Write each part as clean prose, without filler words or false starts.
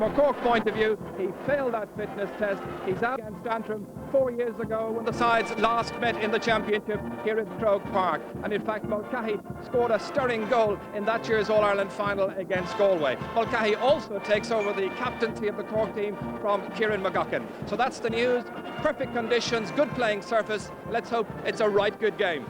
From a Cork point of view, he failed that fitness test. He's out against Antrim 4 years ago when the sides last met in the championship here at Croke Park. And in fact, Mulcahy scored a stirring goal in that year's All-Ireland final against Galway. Mulcahy also takes over the captaincy of the Cork team from Kieran McGuckin. So that's the news. Perfect conditions, good playing surface. Let's hope it's a right good game.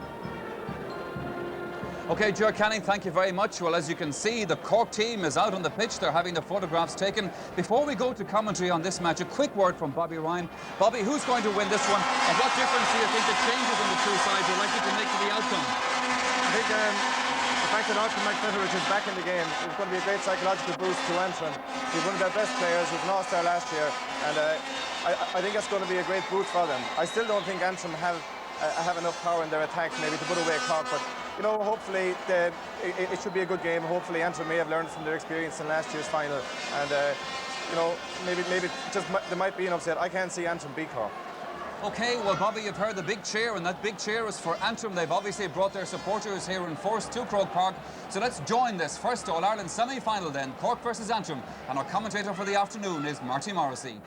OK, Ger Canning, thank you very much. Well, as you can see, the Cork team is out on the pitch. They're having the photographs taken. Before we go to commentary on this match, a quick word from Bobby Ryan. Bobby, who's going to win this one? And what difference do you think the changes in the two sides are likely to make to the outcome? I think the fact that Antrim is back in the game is going to be a great psychological boost to Antrim. He's one of their best players. He's lost there last year. And I think that's going to be a great boost for them. I still don't think Antrim have enough power in their attack maybe to put away Cork, but you know, hopefully it should be a good game. Hopefully Antrim may have learned from their experience in last year's final, and you know, maybe just there might be an upset. I can't see Antrim beat Cork. OK, well, Bobby, you've heard the big cheer, and that big cheer is for Antrim. They've obviously brought their supporters here in force to Croke Park. So let's join this first All-Ireland semi-final then, Cork versus Antrim. And our commentator for the afternoon is Marty Morrissey.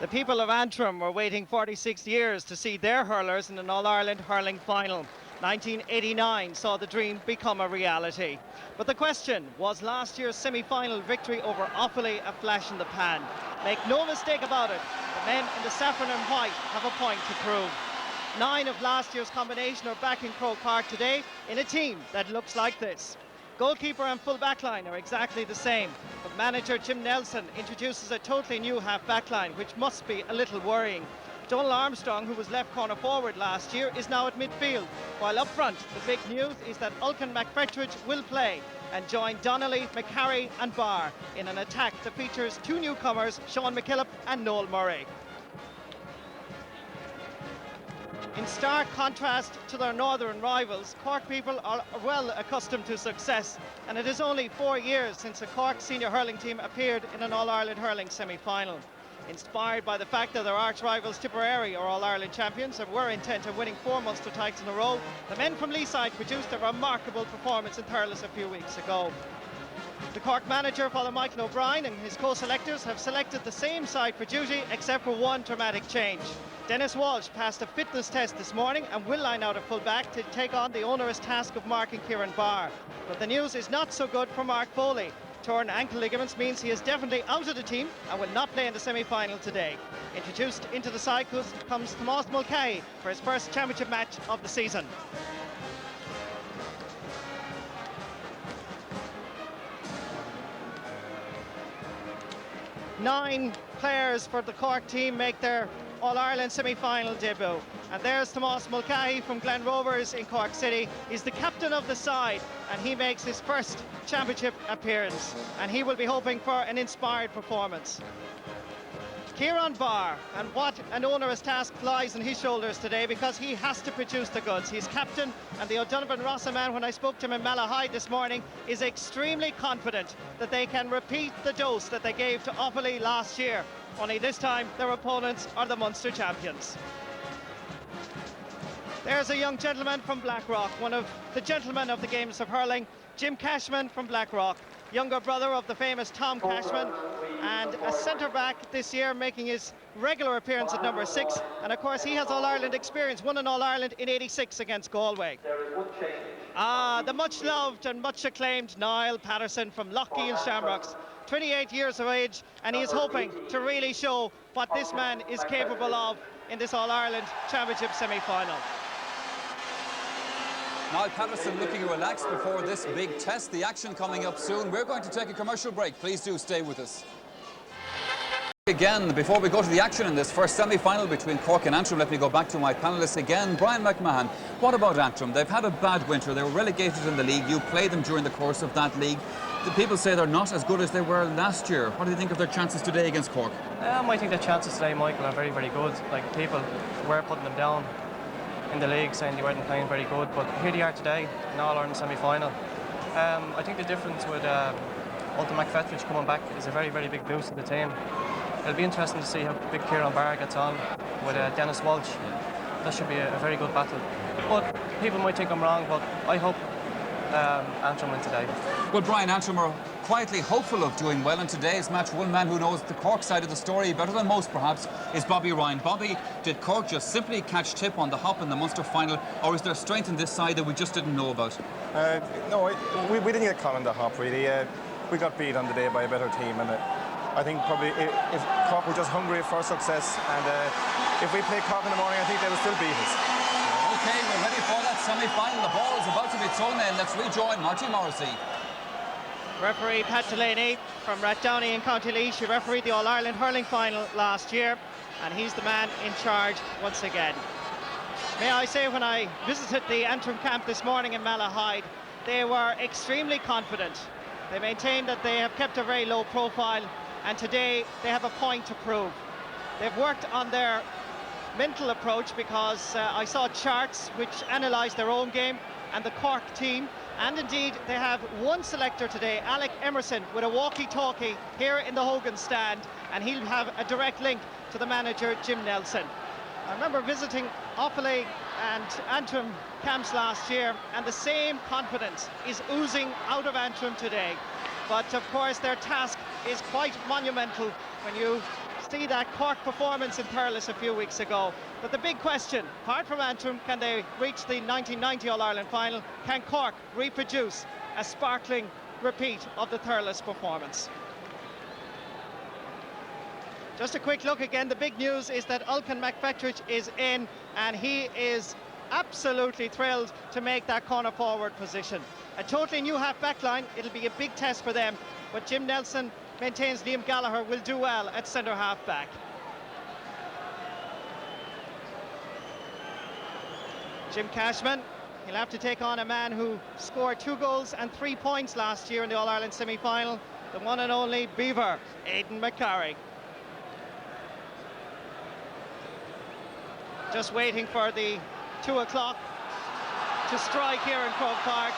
The people of Antrim were waiting 46 years to see their hurlers in an All-Ireland hurling final. 1989 saw the dream become a reality. But the question, was last year's semi-final victory over Offaly a flash in the pan? Make no mistake about it, the men in the saffron and white have a point to prove. 9 of last year's combination are back in Croke Park today in a team that looks like this. Goalkeeper and full backline are exactly the same, but manager Jim Nelson introduces a totally new half backline, which must be a little worrying. Donal Armstrong, who was left corner forward last year, is now at midfield, while up front the big news is that Ulcan McFetridge will play and join Donnelly, McCarry and Barr in an attack that features 2 newcomers, Sean McKillop and Noel Murray. In stark contrast to their northern rivals, Cork people are well accustomed to success, and it is only 4 years since the Cork senior hurling team appeared in an All-Ireland hurling semi-final. Inspired by the fact that their arch-rivals Tipperary are All-Ireland champions and were intent on winning 4 Munster titles in a row, the men from Leeside produced a remarkable performance in Thurles a few weeks ago. The Cork manager, Father Michael O'Brien, and his co-selectors have selected the same side for duty, except for one dramatic change. Dennis Walsh passed a fitness test this morning and will line out at full-back to take on the onerous task of marking Kieran Barr. But the news is not so good for Mark Foley. Torn ankle ligaments means he is definitely out of the team and will not play in the semi-final today. Introduced into the side comes Tomás Mulcahy for his first championship match of the season. Nine players for the Cork team make their All-Ireland semi-final debut. And there's Tomás Mulcahy from Glen Rovers in Cork City. He's the captain of the side and he makes his first championship appearance. And he will be hoping for an inspired performance. Kieran Barr, and what an onerous task lies on his shoulders today because he has to produce the goods. He's captain, and the O'Donovan Rossa man, when I spoke to him in Malahide this morning, is extremely confident that they can repeat the dose that they gave to Offaly last year. Only this time their opponents are the Munster champions. There's a young gentleman from Blackrock, one of the gentlemen of the games of hurling, Jim Cashman from Blackrock, younger brother of the famous Tom Cashman, and a centre-back this year making his regular appearance at number 6. And of course he has All-Ireland experience, won an All-Ireland in '86 against Galway. The much-loved and much-acclaimed Niall Patterson from Lochgee and Shamrocks, 28 years of age, and he is hoping to really show what this man is capable of in this All-Ireland Championship semi-final. Niall Patterson looking relaxed before this big test. The action coming up soon. We're going to take a commercial break. Please do stay with us. Again, before we go to the action in this first semi-final between Cork and Antrim, let me go back to my panellists again. Brian McMahon, what about Antrim? They've had a bad winter. They were relegated in the league. You played them during the course of that league. The people say they're not as good as they were last year. What do you think of their chances today against Cork? I think their chances today, Michael, are very, very good. Like, people were putting them down in the league, saying they weren't playing very good, but here they are today, in All-Ireland semi-final. I think the difference with Ulcan McFetridge coming back is a very, very big boost to the team. It'll be interesting to see how big Kieran Barr gets on with Dennis Walsh. That should be a very good battle. But people might think I'm wrong, but I hope Antrim win today. Well, Brian, Antrim are quietly hopeful of doing well in today's match. One man who knows the Cork side of the story better than most, perhaps, is Bobby Ryan. Bobby, did Cork just simply catch tip on the hop in the Munster final, or is there strength in this side that we just didn't know about? No, we didn't get caught on the hop, really. We got beat on the day by a better team, and I think probably if Cork were just hungry for success, and if we play Cork in the morning, I think they would still beat us. OK, we're ready for that semi-final. The ball is about to be thrown in. Let's rejoin Marty Morrissey. Referee Pat Delaney from Rathdowney in County Laois. He refereed the All-Ireland hurling final last year, and he's the man in charge once again. May I say, when I visited the Antrim camp this morning in Malahide, they were extremely confident. They maintained that they have kept a very low profile, and today they have a point to prove. They've worked on their mental approach, because I saw charts which analysed their own game and the Cork team, and indeed they have one selector today, Alec Emerson, with a walkie-talkie here in the Hogan stand, and he'll have a direct link to the manager Jim Nelson. I remember visiting Offaly and Antrim camps last year, and the same confidence is oozing out of Antrim today. But of course their task is quite monumental when you see that Cork performance in Thurles a few weeks ago. But the big question, apart from Antrim, can they reach the 1990 All-Ireland final? Can Cork reproduce a sparkling repeat of the Thurles performance? Just a quick look again. The big news is that Ulcan McFetrich is in, and he is absolutely thrilled to make that corner forward position. A totally new half back line. It'll be a big test for them, but Jim Nelson maintains Liam Gallagher will do well at centre half back. Jim Cashman, he'll have to take on a man who scored 2 goals and 3 points last year in the All-Ireland semi-final, the one and only Beaver, Aidan McCarry. Just waiting for the 2 o'clock to strike here in Croke Park.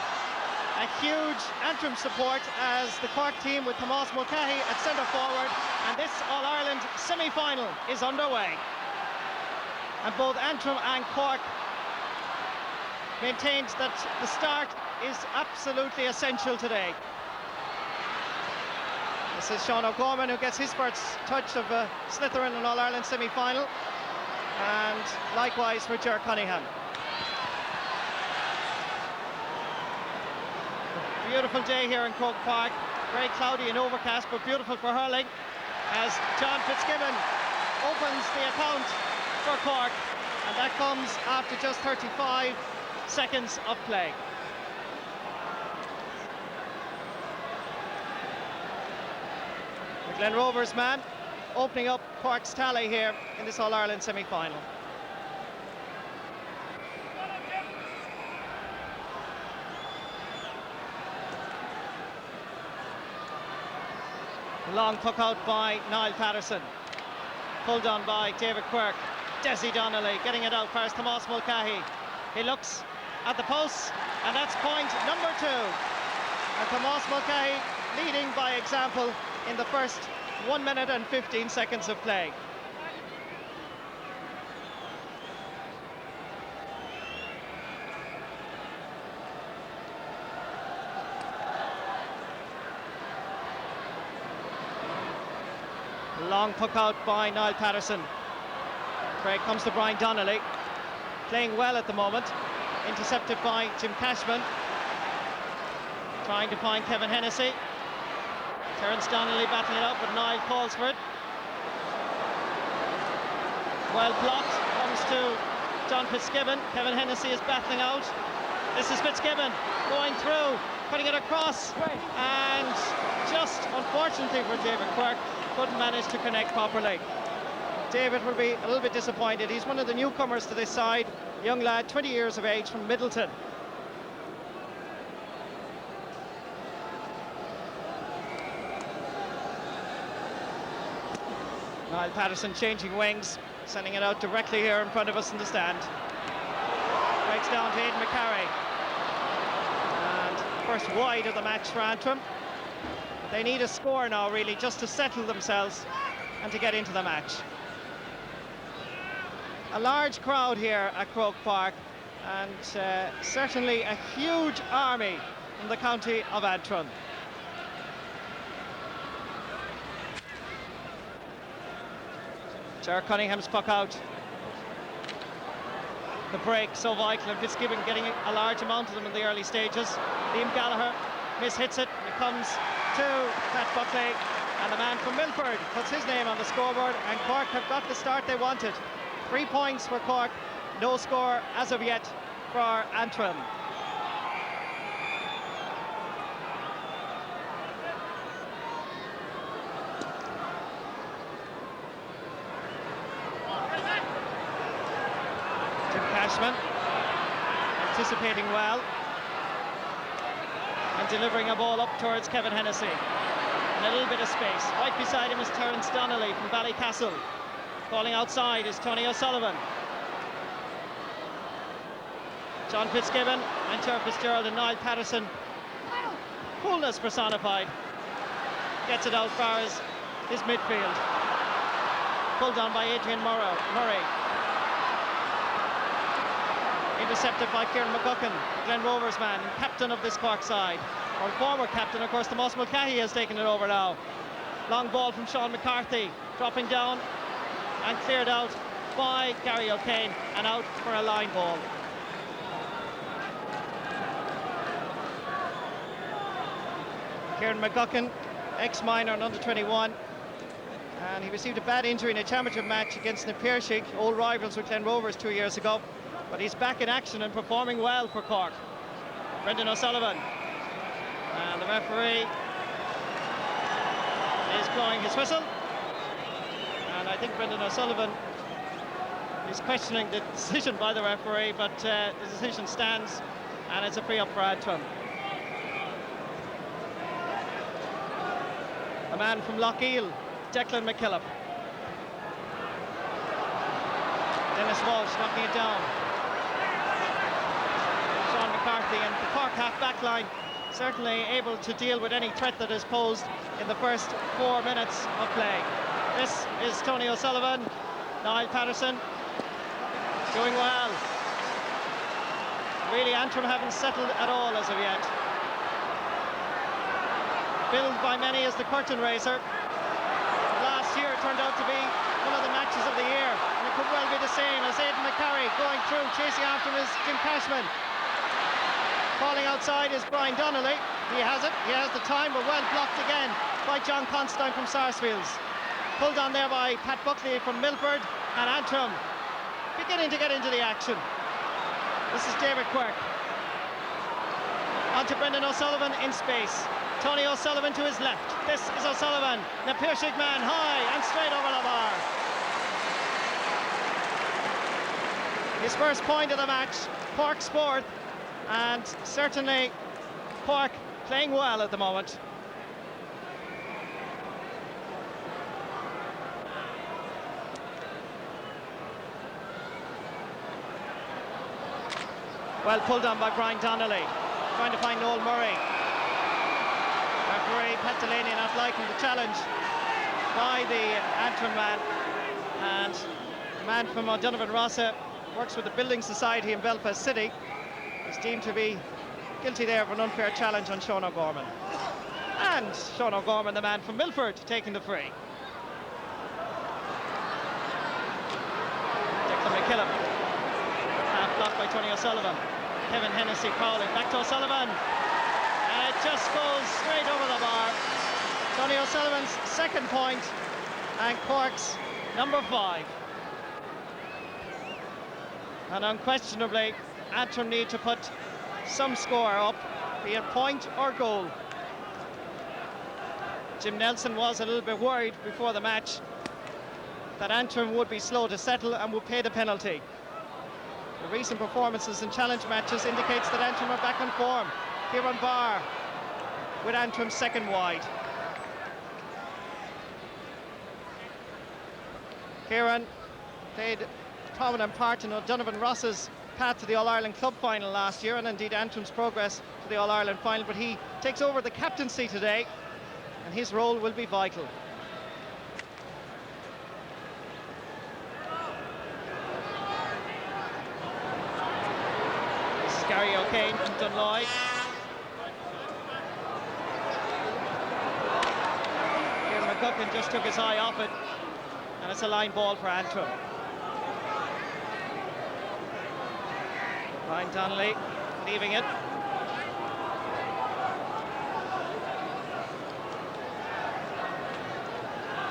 A huge Antrim support as the Cork team with Tomas Mulcahy at centre forward, and this All-Ireland semi-final is underway. And both Antrim and Cork maintained that the start is absolutely essential today. This is Sean O'Gorman, who gets his first touch of a slither in an All-Ireland semi-final, and likewise for Ger Cunningham. Beautiful day here in Croke Park, very cloudy and overcast, but beautiful for hurling, as John Fitzgibbon opens the account for Cork, and that comes after just 35 seconds of play. The Glen Rovers man opening up Cork's tally here in this All-Ireland semi-final. Long puck out by Niall Patterson, pulled on by David Quirk. Desi Donnelly getting it out past Tomas Mulcahy. He looks at the posts, and that's point number 2. And Tomas Mulcahy leading by example in the first 1 minute and 15 seconds of play. Long puck out by Niall Patterson. Craig comes to Brian Donnelly, playing well at the moment. Intercepted by Jim Cashman. Trying to find Kevin Hennessy. Terence Donnelly battling it up, but Niall calls for it. Well blocked, comes to John Fitzgibbon. Kevin Hennessy is battling out. This is Fitzgibbon going through, putting it across, and just unfortunately for David Quirk, couldn't manage to connect properly. David will be a little bit disappointed. He's one of the newcomers to this side, young lad, 20 years of age, from Middleton. Niall Patterson changing wings, sending it out directly here in front of us in the stand. Breaks down to Aidan McCarry. And first wide of the match for Antrim. They need a score now, really, just to settle themselves and to get into the match. A large crowd here at Croke Park, and certainly a huge army from the county of Antrim. Ger Cunningham's puck out. The break so vital, and Fitzgibbon getting a large amount of them in the early stages. Liam Gallagher mishits it, and it comes to Pat Buckley, and the man from Milford puts his name on the scoreboard, and Cork have got the start they wanted. 3 points for Cork, no score as of yet for Antrim. Anticipating well and delivering a ball up towards Kevin Hennessy. And a little bit of space. Right beside him is Terence Donnelly from Ballycastle. Calling outside is Tony O'Sullivan. John Fitzgibbon and Ger Fitzgerald and Niall Patterson. Coolness personified. Gets it out far as his midfield. Pulled on by Adrian Murray. Intercepted by Kieran McGuckin, Glen Rovers man, captain of this Cork side, or former captain. Of course, Tomas Mulcahy has taken it over now. Long ball from Sean McCarthy, dropping down and cleared out by Gary O'Kane, and out for a line ball. Kieran McGuckin, ex-minor and under-21, and he received a bad injury in a championship match against Napirshick, old rivals with Glen Rovers 2 years ago. But he's back in action and performing well for Cork. Brendan O'Sullivan. And the referee is blowing his whistle. And I think Brendan O'Sullivan is questioning the decision by the referee, but the decision stands, and it's a free up for Antrim. A man from Lochiel, Declan McKillop. Dennis Walsh knocking it down. McCarthy, and the Cork half-back line certainly able to deal with any threat that is posed in the first 4 minutes of play. This is Tony O'Sullivan. Niall Patterson doing well. Really, Antrim haven't settled at all as of yet. Billed by many as the curtain raiser. Last year it turned out to be one of the matches of the year, and it could well be the same as Aidan McCarry going through, chasing after him is Jim Cashman. Falling outside is Brian Donnelly. He has it. He has the time, but well blocked again by John Constantine from Sarsfields. Pulled on there by Pat Buckley from Milford, and Antrim beginning to get into the action. This is David Quirk. On to Brendan O'Sullivan in space. Tony O'Sullivan to his left. This is O'Sullivan. Napirshick man high and straight over the bar. His first point of the match. Cork's fourth. And certainly Cork playing well at the moment. Well pulled on by Brian Donnelly, trying to find Noel Murray. Referee Pat Delaney not liking the challenge by the Antrim man, and the man from O'Donovan Rossa works with the Building Society in Belfast City. Is deemed to be guilty there of an unfair challenge on Sean O'Gorman. And Sean O'Gorman, the man from Milford, taking the free. Declan McKillop, half blocked by Tony O'Sullivan. Kevin Hennessy prowling, back to O'Sullivan. And it just goes straight over the bar. Tony O'Sullivan's second point, and Cork's number 5. And unquestionably, Antrim need to put some score up, be it point or goal. Jim Nelson was a little bit worried before the match that Antrim would be slow to settle and would pay the penalty. The recent performances in challenge matches indicates that Antrim are back on form. Kieran Barr with Antrim's second wide. Kieran played a prominent part in O'Donovan Ross's path to the All-Ireland Club final last year, and indeed Antrim's progress to the All-Ireland final, but he takes over the captaincy today, and his role will be vital. This is Gary O'Kane from Dunloy. Kieran McGuckin just took his eye off it, And it's a line ball for Antrim. Brian Donnelly leaving it.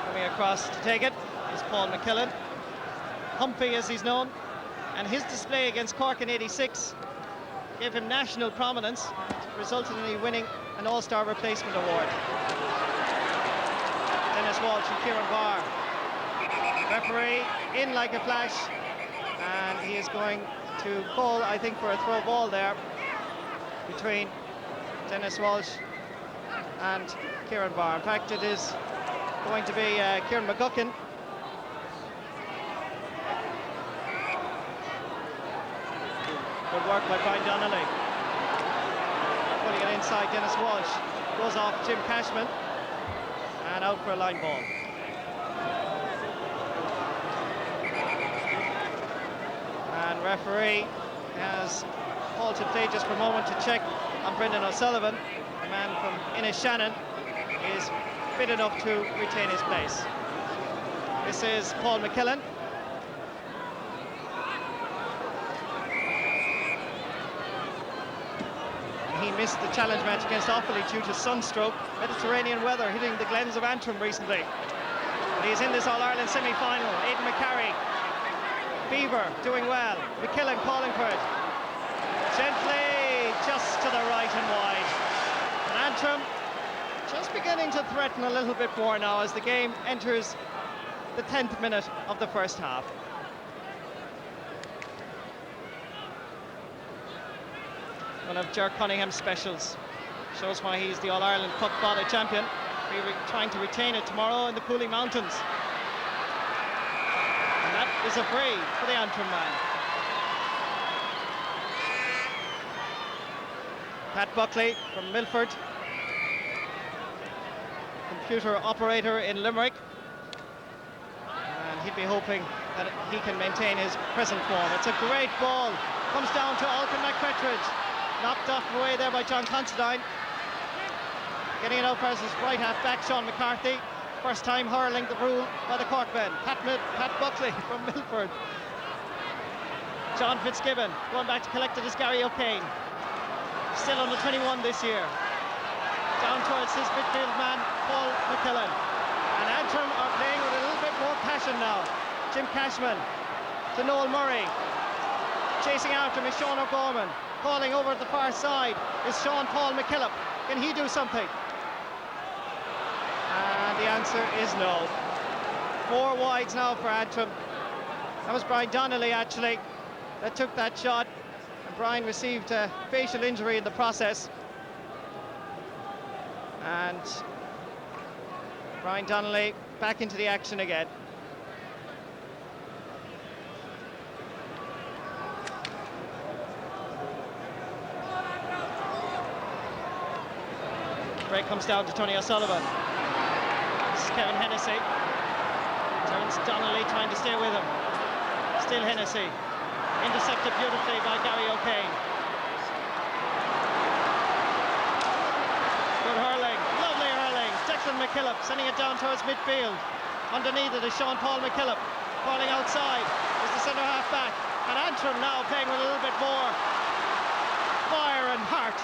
Coming across to take it is Paul McKillen. Humpy as he's known. And his display against Cork in '86 gave him national prominence, resulted in him winning an All-Star Replacement Award. Dennis Walsh and Kieran Barr. Referee in like a flash, and he is going to call, I think, for a throw ball there between Dennis Walsh and Kieran Barr. In fact, it is going to be Kieran McGuckin. Good work by Brian Donnelly. Putting it inside, Dennis Walsh goes off Jim Cashman and out for a line ball. And referee has halted play just for a moment to check on Brendan O'Sullivan. The man from Inishannon is fit enough to retain his place. This is Paul McKillen. He missed the challenge match against Offaly due to sunstroke. Mediterranean weather hitting the glens of Antrim recently. But he's in this All-Ireland semi-final. Aidan McCarry. Beaver doing well. McKillen calling for it. Gently, just to the right and wide. And Antrim just beginning to threaten a little bit more now as the game enters the 10th minute of the first half. One of Ger Cunningham's specials. Shows why he's the All-Ireland Cup Fada champion. Trying to retain it tomorrow in the Cooling Mountains. And that is a free for the Antrim man. Pat Buckley from Milford. Computer operator in Limerick. And he'd be hoping that he can maintain his present form. It's a great ball. Comes down to Alton McFetridge. Knocked off away there by John Considine. Getting it out for his right half back, Sean McCarthy. First time hurling the rule by the Cork men. Pat Buckley from Milford. John Fitzgibbon going back to collect it is Gary O'Kane. Still under 21 this year. Down towards his midfield man, Paul McKillen. And Antrim are playing with a little bit more passion now. Jim Cashman to Noel Murray. Chasing after him is Sean O'Gorman. Calling over at the far side is Sean Paul McKillop. Can he do something? And the answer is no. 4 wides now for Antrim. That was Brian Donnelly actually that took that shot. And Brian received a facial injury in the process. And Brian Donnelly back into the action again. Break comes down to Tony O'Sullivan. This is Kevin Hennessy. Terence Donnelly trying to stay with him. Still Hennessy. Intercepted beautifully by Gary O'Kane. Good hurling. Lovely hurling. Declan McKillop sending it down towards midfield. Underneath it is Sean Paul McKillop. Falling outside is the centre half back. And Antrim now playing with a little bit more fire and heart.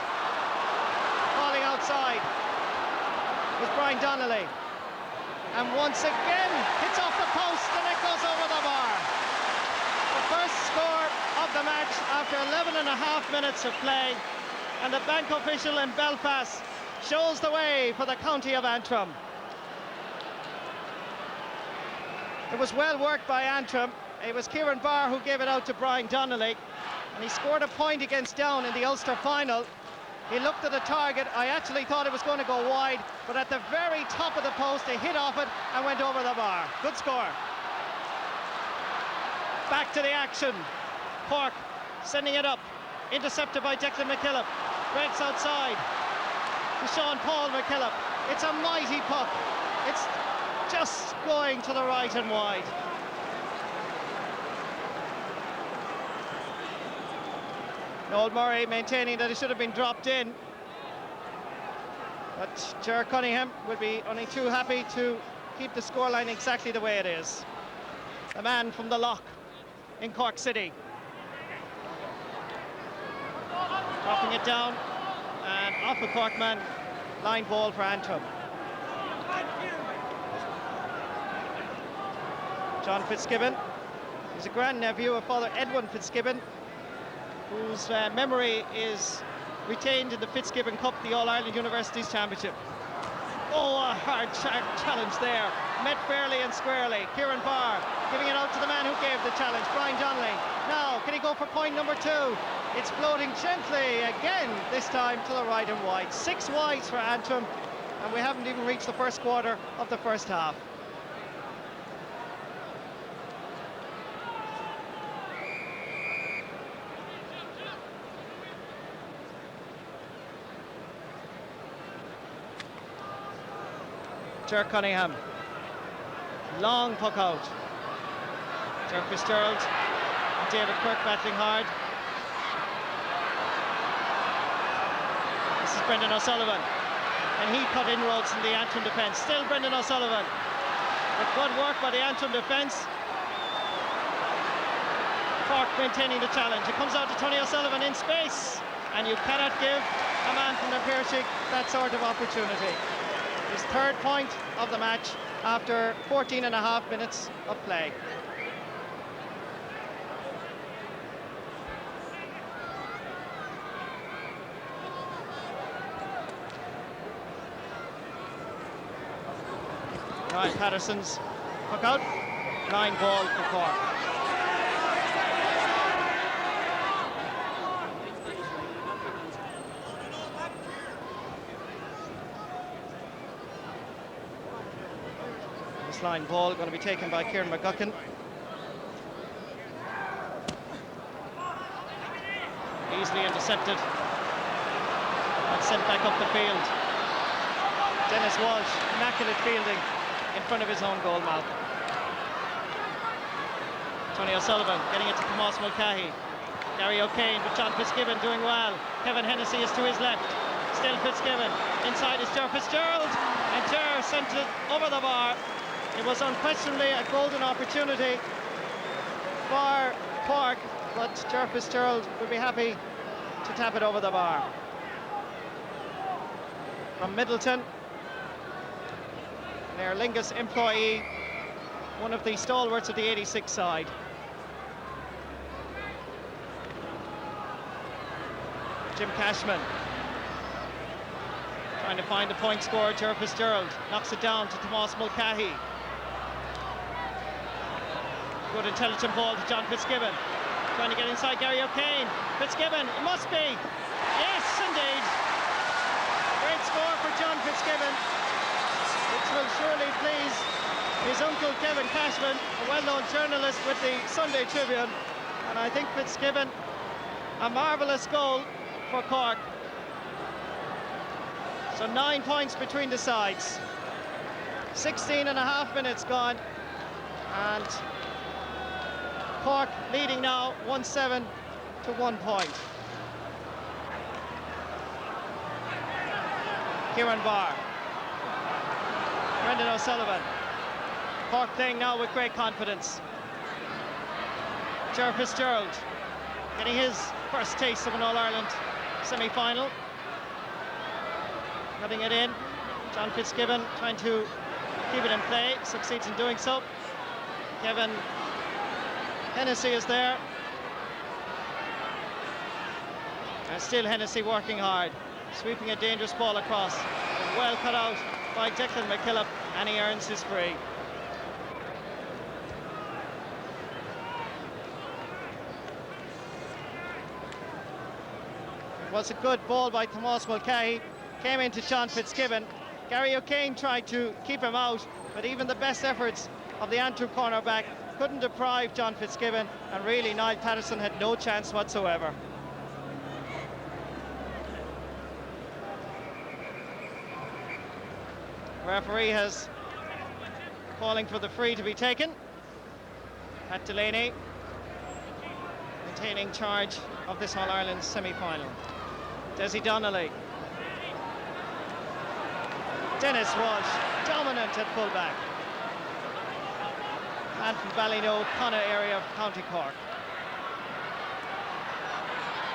Falling outside was Brian Donnelly, and once again hits off the post and it goes over the bar. The first score of the match after 11.5 minutes of play, and the bank official in Belfast shows the way for the county of Antrim. It was well worked by Antrim. It was Kieran Barr who gave it out to Brian Donnelly, and he scored a point against Down in the Ulster final. He looked at the target. I actually thought it was going to go wide, but at the very top of the post, he hit off it and went over the bar. Good score. Back to the action. Cork sending it up. Intercepted by Declan McKillop. Breaks outside to Sean Paul McKillop. It's a mighty puck. It's just going to the right and wide. Noel Murray maintaining that it should have been dropped in. But Ger Cunningham will be only too happy to keep the scoreline exactly the way it is. the man from the lock in Cork City. Dropping it down, and off a Cork man, line ball for Antrim. John Fitzgibbon, he's a grandnephew of Father Edwin Fitzgibbon, whose memory is retained in the Fitzgibbon Cup, the All-Ireland Universities Championship. Oh, a hard challenge there, met fairly and squarely. Kieran Barr giving it out to the man who gave the challenge, Brian Donnelly. Now, can he go for point number 2? It's floating gently again, this time to the right and wide. 6 wides for Antrim, and we haven't even reached the first quarter of the first half. Ger Cunningham, long puck out. Ger Fitzgerald, David Kirk battling hard. This is Brendan O'Sullivan, and he cut inroads in the Antrim defence. Still Brendan O'Sullivan, but good work by the Antrim defence. Cork maintaining the challenge. It comes out to Tony O'Sullivan in space, and you cannot give a man from the Piercing that sort of opportunity. His 3rd point of the match after 14.5 minutes of play. Ryan Patterson's puck out, line ball for Cork. Line ball going to be taken by Kieran McGuckin. Easily intercepted and sent back up the field. Dennis Walsh, immaculate fielding in front of his own goal mouth. Tony O'Sullivan getting it to Tomas Mulcahy. Gary O'Kane, but John Fitzgibbon doing well. Kevin Hennessy is to his left. Still Fitzgibbon. Inside is Ger Fitzgerald, and Ger sent it over the bar. It was unquestionably a golden opportunity for Cork, but Ger Fitzgerald would be happy to tap it over the bar. From Middleton, an Aer Lingus employee, one of the stalwarts of the 86 side. Jim Cashman trying to find the point scorer. Ger Fitzgerald knocks it down to Tomas Mulcahy. Good intelligent ball to John Fitzgibbon, trying to get inside Gary O'Kane. Fitzgibbon, it must be. Yes, indeed. Great score for John Fitzgibbon, which will surely please his uncle Kevin Cashman, a well-known journalist with the Sunday Tribune. And I think Fitzgibbon, a marvellous goal for Cork. So 9 points between the sides. 16.5 minutes gone, and Cork leading now 1-7 to 1 point. Kieran Barr, Brendan O'Sullivan. Cork playing now with great confidence. Ger Fitzgerald getting his first taste of an All-Ireland semi-final. Cutting it in. John Fitzgibbon trying to keep it in play, succeeds in doing so. Kevin Hennessy is there. And still Hennessy working hard, sweeping a dangerous ball across. Well cut out by Declan McKillop, and he earns his free. It was a good ball by Tomas Mulcahy, came into John Fitzgibbon. Gary O'Kane tried to keep him out, but even the best efforts of the Antrim cornerback couldn't deprive John Fitzgibbon, and really Niall Patterson had no chance whatsoever. Referee has calling for the free to be taken. Pat Delaney maintaining charge of this All-Ireland semi-final. Desi Donnelly. Dennis Walsh, dominant at fullback. Antrim, Ballynoe, Connacht area of County Cork.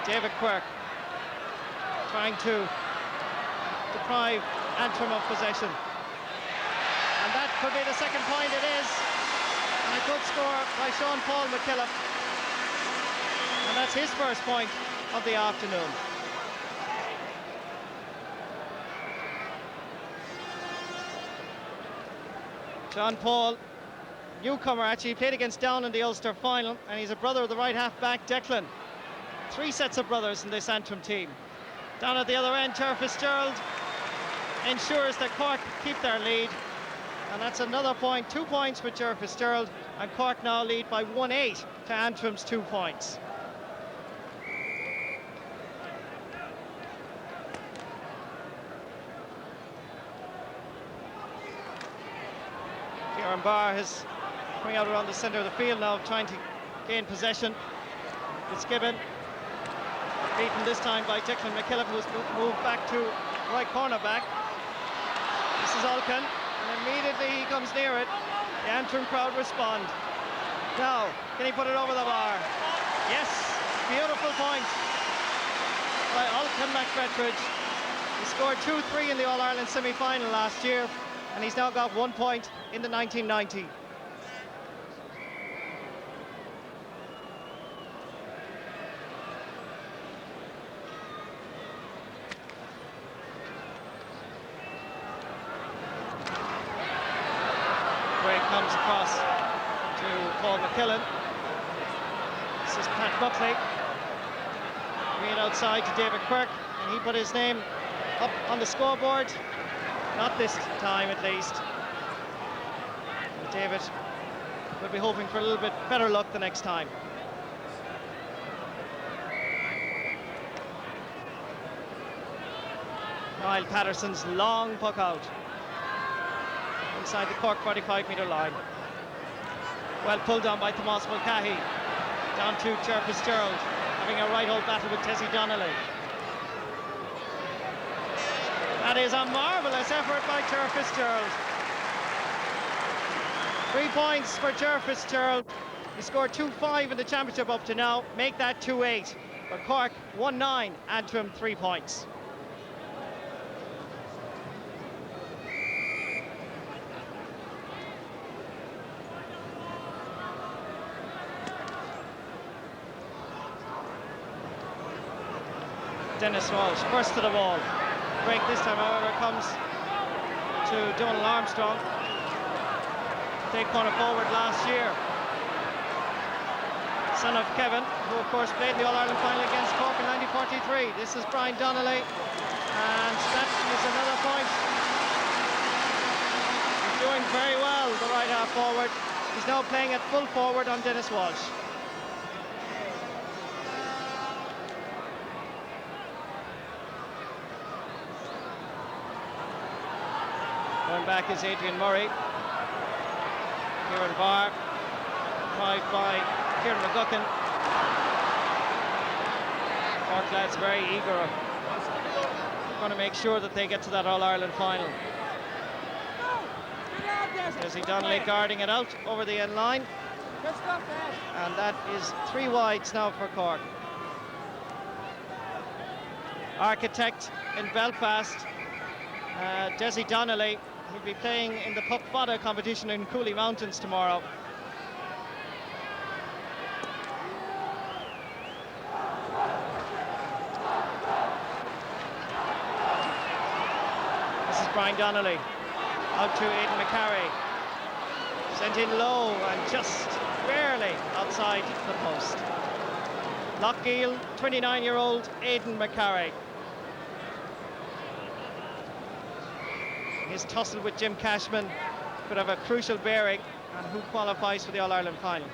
David Quirk trying to deprive Antrim of possession. And that could be the second point. It is. And a good score by Sean Paul McKillop. And that's his first point of the afternoon. Sean Paul, newcomer, actually played against Down in the Ulster final, and he's a brother of the right half-back Declan. 3 sets of brothers in this Antrim team. Down at the other end, Ger Fitzgerald ensures that Cork keep their lead, and that's another point. 2 points for Ger Fitzgerald, and Cork now lead by 1-8 to Antrim's 2 points. Kieran Barr is coming out around the centre of the field now, trying to gain possession. Fitzgibbon beaten this time by Declan McKillop, who's moved back to right cornerback. This is Olkin, and immediately he comes near it. The Antrim crowd respond. Now, can he put it over the bar? Yes, beautiful point by Olkin McFetridge. He scored 2-3 in the All-Ireland semi-final last year, and he's now got 1 point in the 1990. Craig comes across to Paul McKillen. This is Pat Buckley. Read outside to David Quirk, and he put his name up on the scoreboard. Not this time, at least. But David will be hoping for a little bit better luck the next time. Niall Patterson's long puck out inside the Cork 45-metre line. Well pulled down by Tomás Mulcahy. Down to Ger Fitzgerald, having a right-hold battle with Tessie Donnelly. That is a marvellous effort by Ger Fitzgerald. 3 points for Ger Fitzgerald. He scored 2-5 in the championship up to now. Make that 2-8. But Cork 1-9, Antrim 3 points. Dennis Walsh, first to the ball. Break this time, however, comes to Donald Armstrong. Take corner forward last year. Son of Kevin, who of course played the All-Ireland final against Cork in 1943. This is Brian Donnelly, and that is another point. He's doing very well, the right half forward. He's now playing at full forward on Dennis Walsh. Going back is Adrian Murray. Kieran Barr, drive by Kieran McGuckin. Cork lads very eager. Going to make sure that they get to that All-Ireland final. Tessie Donnelly guarding it out over the end line. And that is 3 wides now for Cork. Architect in Belfast, Tessie Donnelly. He'll be playing in the Puck Fada competition in Cooley Mountains tomorrow. This is Brian Donnelly. Out to Aidan McCarry. Sent in low and just barely outside the post. Lochgiel, 29-year-old Aidan McCarry. His tussle with Jim Cashman could have a crucial bearing on who qualifies for the All-Ireland final.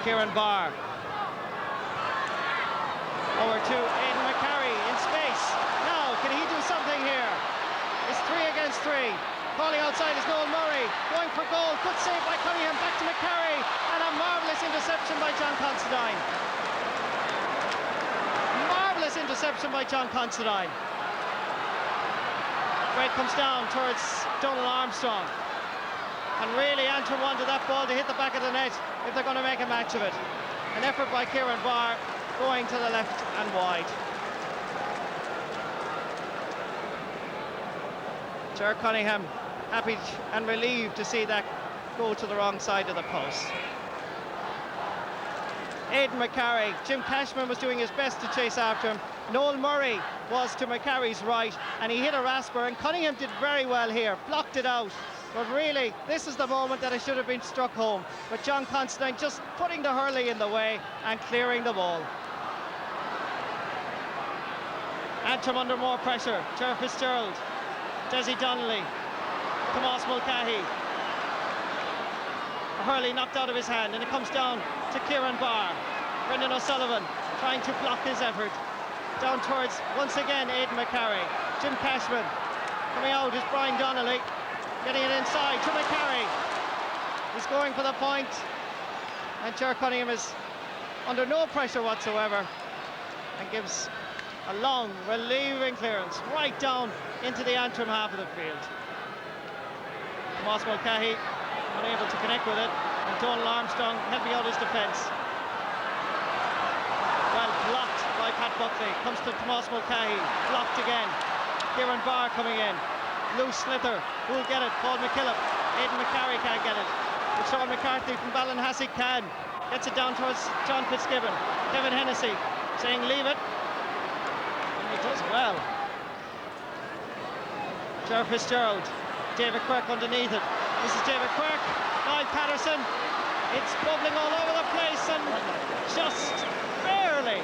Kieran Barr. Over to Aidan McCarry in space. Now, can he do something here? It's 3 against 3. Calling outside is Noel Murray. Going for goal. Good save by Cunningham. Back to McCarry. And a marvellous interception by John Considine. Marvellous interception interception by John Considine. Break comes down towards Donald Armstrong. And really Antrim wanted that ball to hit the back of the net if they're going to make a match of it. An effort by Kieran Barr going to the left and wide. Ger Cunningham happy and relieved to see that go to the wrong side of the post. Aidan McCarry, Jim Cashman was doing his best to chase after him. Noel Murray was to McCarry's right and he hit a rasper, and Cunningham did very well here, blocked it out. But really, this is the moment that it should have been struck home. But John Considine just putting the hurley in the way and clearing the ball. Antrim under more pressure. Ger Fitzgerald, Desi Donnelly, Tomás Mulcahy. A hurley knocked out of his hand, and it comes down to Kieran Barr. Brendan O'Sullivan trying to block his effort. Down towards, once again, Aidan McCarry. Jim Cashman. Coming out is Brian Donnelly. Getting it inside to McCarry. He's going for the point. And Ger Cunningham is under no pressure whatsoever and gives a long, relieving clearance right down into the Antrim half of the field. Tomás Mulcahy unable to connect with it, and Donald Armstrong helping out his defence. Well blocked by Pat Buckley. Comes to Tomás Mulcahy, blocked again. Kieran Barr coming in. Loose slither, who'll get it? Paul McKillop. Aidan McCarry can't get it, but Sean McCarthy from Ballinhassig can. Gets it down towards John Fitzgibbon. Kevin Hennessy saying leave it, and he does well. Ger Fitzgerald, David Quirk underneath it. This is David Quirk, Niall Patterson. It's bubbling all over the place and just barely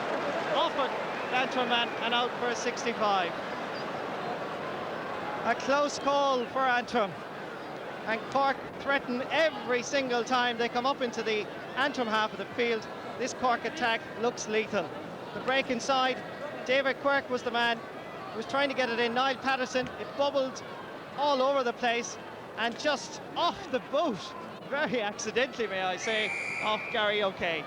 off it. Antrim man and out for a 65. A close call for Antrim, and Cork threaten every single time they come up into the Antrim half of the field. This Cork attack looks lethal. The break inside, David Quirk was the man who was trying to get it in. Niall Patterson, it bubbled all over the place and just off the boot, very accidentally may I say, off Gary O'Kane.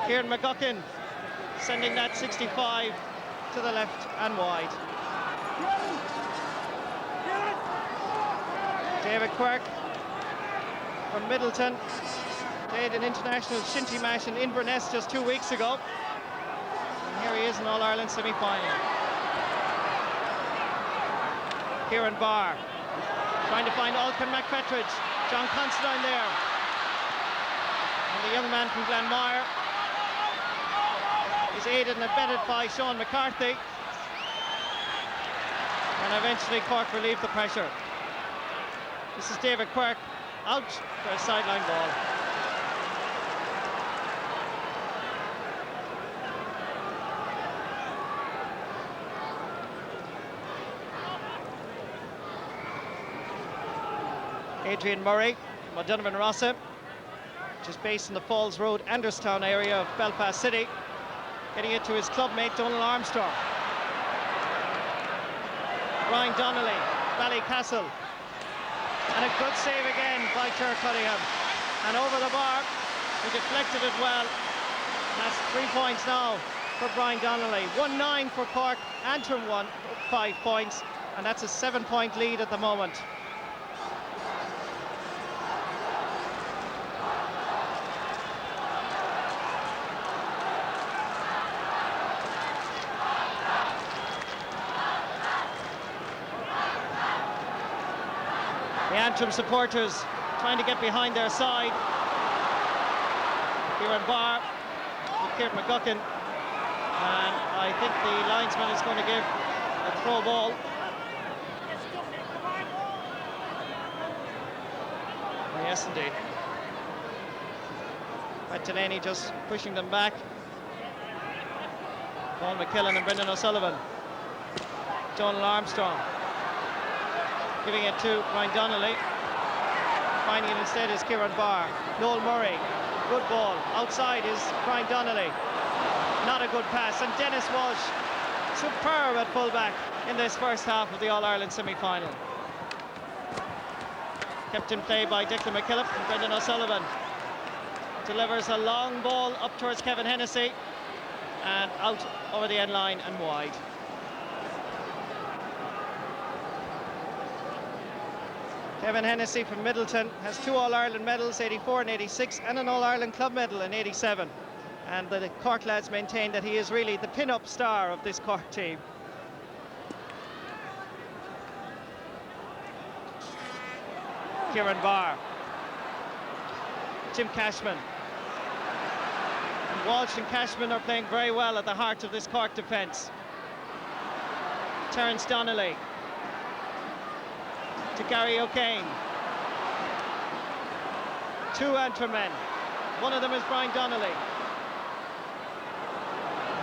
Kieran McGuckin sending that 65 to the left and wide. David Quirk from Middleton played an international shinty match in Inverness just 2 weeks ago, and here he is in All-Ireland semi-final. Kieran Barr trying to find Alcan McFetridge. John Considine there, and the young man from Glenmire is aided and abetted by Sean McCarthy, and eventually Cork relieved the pressure. This is David Quirk out for a sideline ball. Adrian Murray from O'Donovan Rossa, which is based in the Falls Road, Anderstown area of Belfast City, getting it to his clubmate Donald Armstrong. Brian Donnelly, Ballycastle, and a good save again by Ger Cunningham, and over the bar. He deflected it well, and that's 3 points now for Brian Donnelly. 1-9 for Cork. Antrim won 5 points, and that's a 7-point lead at the moment. The Antrim supporters trying to get behind their side. Kieran Barr, Kieran McGuckin, and I think the linesman is going to give a throw ball. Oh, yes, indeed. Delaney just pushing them back. Paul McKillen and Brendan O'Sullivan. Donald Armstrong giving it to Brian Donnelly. Finding it instead is Kieran Barr. Noel Murray, good ball. Outside is Brian Donnelly. Not a good pass. And Dennis Walsh, superb at fullback in this first half of the All-Ireland semi-final. Kept in play by Declan McKillop and Brendan O'Sullivan. Delivers a long ball up towards Kevin Hennessy. and out over the end line and wide. Kevin Hennessy from Middleton has 2 All-Ireland medals, 84 and 86, and an All-Ireland club medal in 87. And the Cork lads maintain that he is really the pin-up star of this Cork team. Kieran Barr, Jim Cashman. And Walsh and Cashman are playing very well at the heart of this Cork defence. Terence Donnelly to Gary O'Kane. 2 Antrim men. One of them is Brian Donnelly.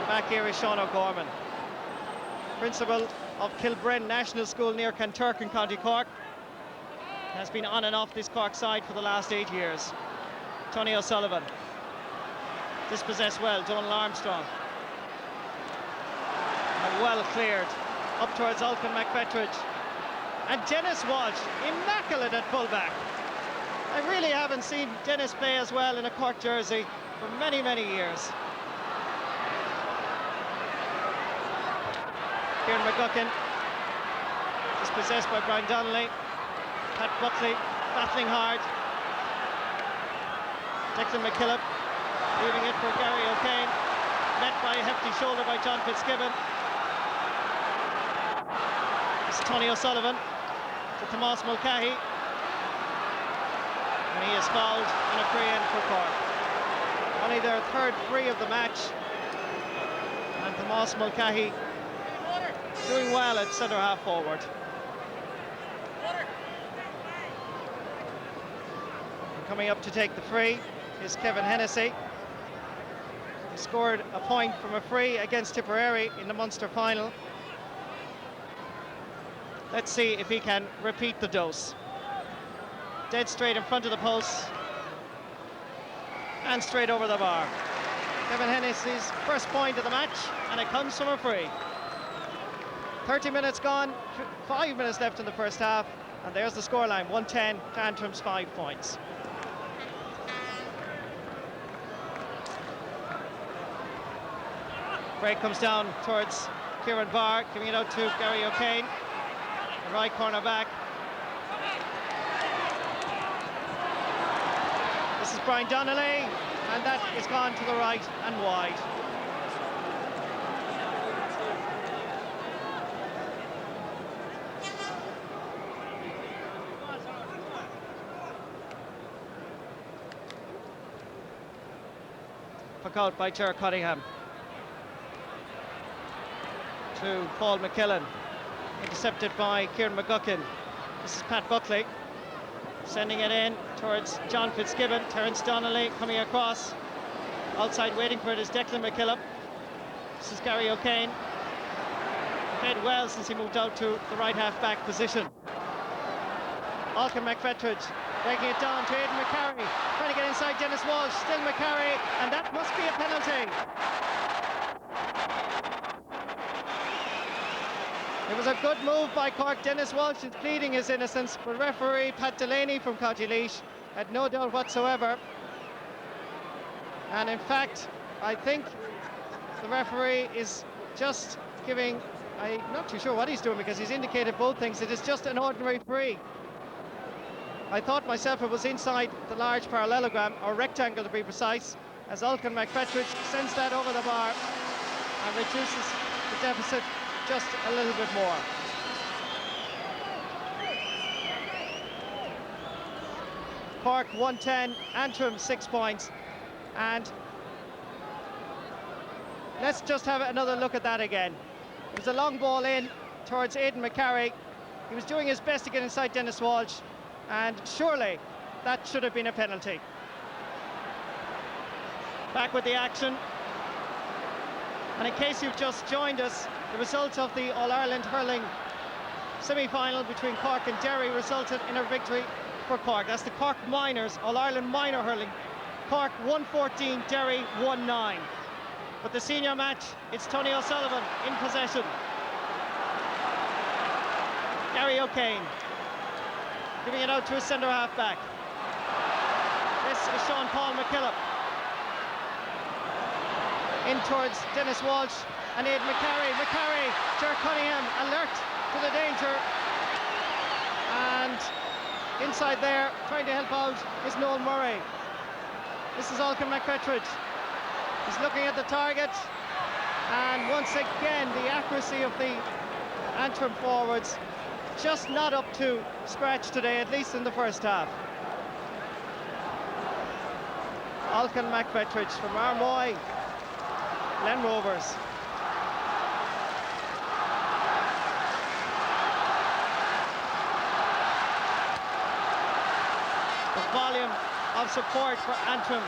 Back here is Sean O'Gorman, principal of Kilbrin National School near Kanturk in County Cork. Has been on and off this Cork side for the last 8 years. Tony O'Sullivan. Dispossessed well, Donald Armstrong. And well cleared up towards Ulcan McFetridge. And Dennis Walsh, immaculate at fullback. I really haven't seen Dennis play as well in a Cork jersey for many, many years. Kieran McGuckin, dispossessed by Brian Donnelly. Pat Buckley battling hard. Declan McKillop leaving it for Gary O'Kane. Met by a hefty shoulder by John Fitzgibbon. It's Tony O'Sullivan to Tomás Mulcahy. And he is fouled and a free in for Cork. Only their 3rd free of the match. And Tomás Mulcahy doing well at centre half forward. Coming up to take the free is Kevin Hennessy. He scored a point from a free against Tipperary in the Munster final. Let's see if he can repeat the dose. Dead straight in front of the post and straight over the bar. Kevin Hennessy's first point of the match, and it comes from a free. 30 minutes gone, 5 minutes left in the first half, and there's the scoreline, 110 to Antrim's 5 points. Break comes down towards Kieran Barr, giving it out to Gary O'Kane, the right corner back. This is Brian Donnelly, and that is gone to the right and wide. Puck out by Ger Cunningham to Paul McKillen, intercepted by Kieran McGuckin. This is Pat Buckley sending it in towards John Fitzgibbon. Terence Donnelly coming across. Outside waiting for it is Declan McKillop. This is Gary O'Kane. Played well since he moved out to the right half-back position. Ulcan McFetridge breaking it down to Aidan McCarry, trying to get inside Dennis Walsh. Still McCarry, and that must be a penalty. It was a good move by Cork. Dennis Walsh is pleading his innocence, but referee Pat Delaney from County Laois had no doubt whatsoever. And in fact, I think the referee is just giving, I'm not too sure what he's doing, because he's indicated both things. It is just an ordinary free. I thought myself it was inside the large parallelogram, or rectangle to be precise, as Ulcan McFetridge sends that over the bar and reduces the deficit just a little bit more. Cork 110, Antrim 6 points, and let's just have another look at that again. It was a long ball in towards Aidan McCarry. He was doing his best to get inside Dennis Walsh, and surely that should have been a penalty. Back with the action. And in case you've just joined us, the result of the All-Ireland Hurling semi-final between Cork and Derry resulted in a victory for Cork. That's the Cork Minors, All-Ireland Minor Hurling. Cork 114, Derry 1-9. But the senior match, it's Tony O'Sullivan in possession. Gary O'Kane giving it out to his centre half back. This is Sean Paul McKillop. in towards Dennis Walsh and Aidan McCarry. McCarry, Ger Cunningham alert to the danger, and inside there trying to help out is Noel Murray. This is Alcan McFetridge. He's looking at the target, and once again the accuracy of the Antrim forwards just not up to scratch today, at least in the first half. Alcan McFetridge from Armoy, Glen Rovers. The volume of support for Antrim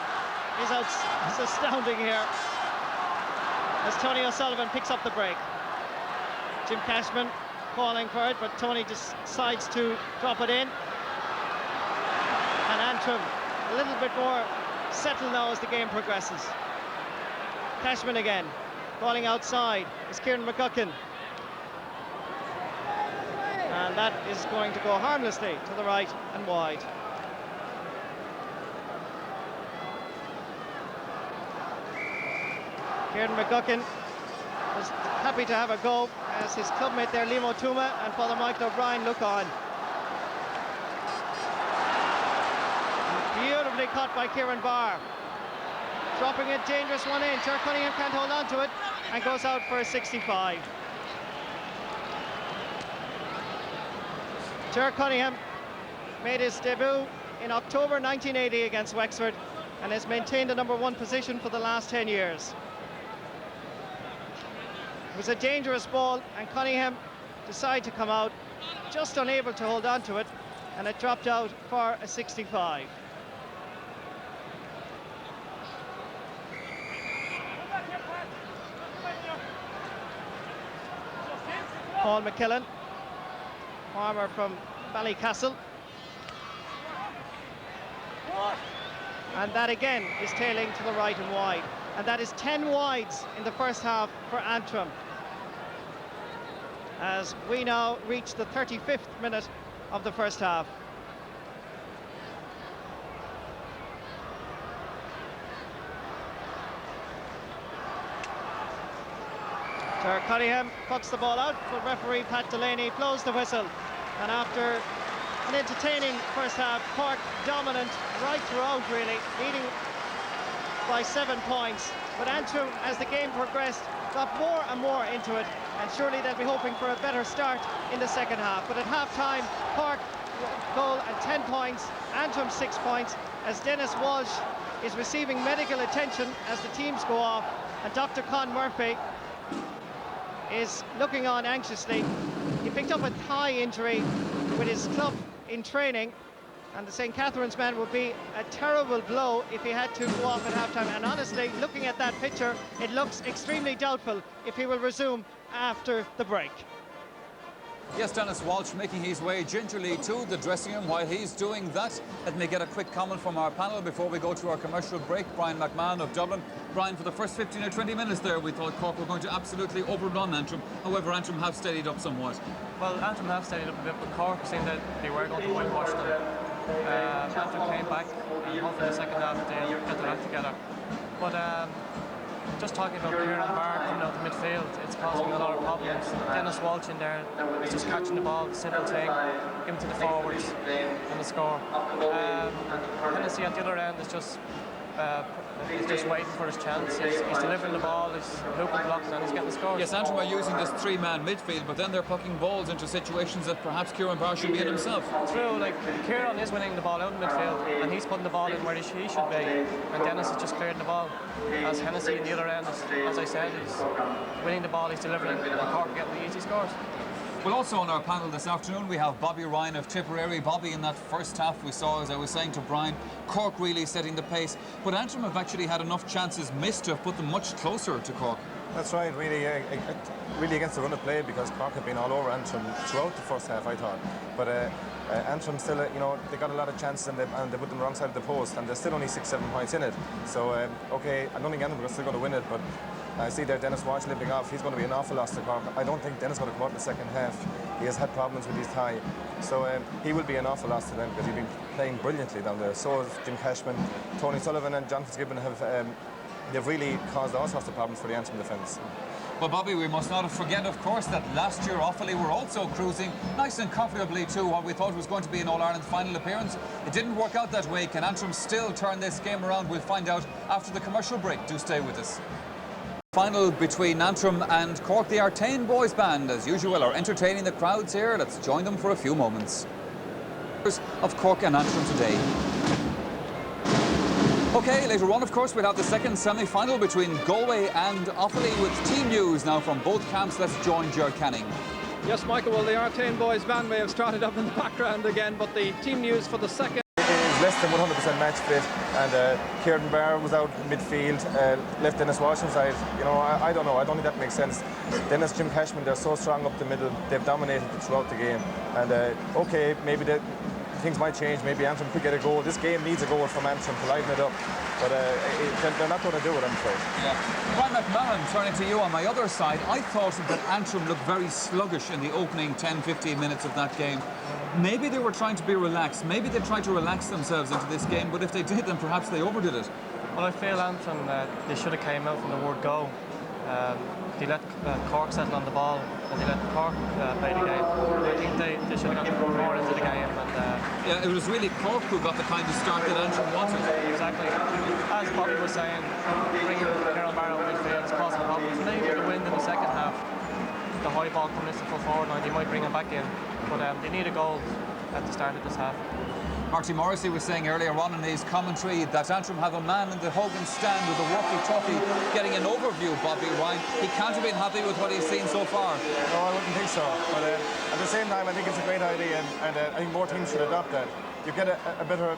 is astounding here as Tony O'Sullivan picks up the break. Jim Cashman calling for it, but Tony decides to drop it in. And Antrim a little bit more settled now as the game progresses. Cashman again, calling outside is Kieran McGuckin. And that is going to go harmlessly to the right and wide. Kieran McGuckin was happy to have a go as his clubmate there, Limo Tuma, and Father Michael O'Brien look on. Beautifully caught by Kieran Barr. Dropping a dangerous one in. Ger Cunningham can't hold on to it and goes out for a 65. Ger Cunningham made his debut in October 1980 against Wexford and has maintained the #1 position for the last 10 years. It was a dangerous ball, and Cunningham decided to come out, just unable to hold on to it, and it dropped out for a 65. Paul McKillen, farmer from Ballycastle. And that again is tailing to the right and wide. And that is 10 wides in the first half for Antrim, as we now reach the 35th minute of the first half. Ger Cunningham puts the ball out, but referee Pat Delaney blows the whistle. And after an entertaining first half, Cork dominant right throughout really, leading by 7 points. But Antrim, as the game progressed, got more and more into it, and surely they'll be hoping for a better start in the second half. But at half-time, Cork goal and 10 points, Antrim 6 points, as Dennis Walsh is receiving medical attention as the teams go off, and Dr. Con Murphy is looking on anxiously. He picked up a thigh injury with his club in training, and the St. Catherine's man would be a terrible blow if he had to go off at halftime. And honestly, looking at that picture, it looks extremely doubtful if he will resume after the break. Yes, Dennis Walsh making his way gingerly to the dressing room. While he's doing that, let me get a quick comment from our panel before we go to our commercial break. Brian McMahon of Dublin. Brian, for the first 15 or 20 minutes there, we thought Cork were going to absolutely overrun Antrim. However, Antrim have steadied up somewhat. Well, Antrim have steadied up a bit, but Cork seemed that they were going to whitewash them. Antrim came back, and hopefully the second half they get their act together. But just talking about Kieran Barr coming out the midfield, it's causing a lot of problems. Dennis Walsh in there is just catching the ball, simple thing, give him to the forwards and the score. Hennessy at the other end is just waiting for his chance. He's delivering the ball, he's looping blocks, and he's getting the scores. Yes, Antrim are using this three-man midfield, but then they're pucking balls into situations that perhaps Kieran Barr should be in himself. True, like Kieran is winning the ball out in midfield, and he's putting the ball in where he should be, and Dennis is just clearing the ball. As Hennessy in the other end, as I said, he's winning the ball, he's delivering, and Cork getting the easy scores. Well, also on our panel this afternoon, we have Bobby Ryan of Tipperary. Bobby, in that first half we saw, as I was saying to Brian, Cork really setting the pace. But Antrim have actually had enough chances missed to have put them much closer to Cork. That's right, really against the run of play, because Cork have been all over Antrim throughout the first half, I thought. But Antrim still, they got a lot of chances, and they put them wrong side of the post, and there's still only 6-7 points in it. So, okay, I don't think Antrim are still going to win it, but I see there Dennis Walsh limping off. He's going to be an awful loss to Cork. I don't think Dennis is going to come out in the second half. He has had problems with his thigh. So he will be an awful loss to them, because he's been playing brilliantly down there. So has Jim Cashman, Tony Sullivan and John Fitzgibbon have they've really caused all sorts of problems for the Antrim defence. Well, Bobby, we must not forget, of course, that last year Offaly were also cruising nice and comfortably to what we thought was going to be an All-Ireland final appearance. It didn't work out that way. Can Antrim still turn this game around? We'll find out after the commercial break. Do stay with us. Final between Antrim and Cork. The Artane Boys Band, as usual, are entertaining the crowds here. Let's join them for a few moments. Of Cork and Antrim today. OK, later on, of course, we'll have the second semi-final between Galway and Offaly with team news now from both camps. Let's join Ger Canning. Yes, Michael, well, the Artane Boys Band may have started up in the background again, but the team news for the second... Is less than 100% match fit, and Kieran Barr was out midfield, left Dennis Walsh inside. You know, I don't know, I don't think that makes sense. Dennis, Jim Cashman, they're so strong up the middle, they've dominated throughout the game. And OK, maybe things might change, maybe Antrim could get a goal. This game needs a goal from Antrim to liven it up, but they're not going to do it, I'm afraid. Yeah. Ryan McMahon, turning to you on my other side, I thought that Antrim looked very sluggish in the opening 10-15 minutes of that game. Maybe they were trying to be relaxed, maybe they tried to relax themselves into this game, but if they did, then perhaps they overdid it. Well, I feel Antrim, they should have came out from the word go. They let Cork settle on the ball, and they let Cork play the game. I think they should have got more into the game. And yeah, it was really Cork who got the kind of start that Antrim wanted. Exactly. As Bobby was saying, bringing Kieran Barrow midfield is causing problems. Maybe the wind in the second half, the high ball coming into the full forward line, they might bring him back in. But they need a goal at the start of this half. Marty Morrissey was saying earlier on in his commentary that Antrim have a man in the Hogan stand with a walkie-talkie getting an overview, Bobby Ryan. He can't have been happy with what he's seen so far. No, I wouldn't think so. But at the same time, I think it's a great idea, and I think more teams should adopt that. You get a better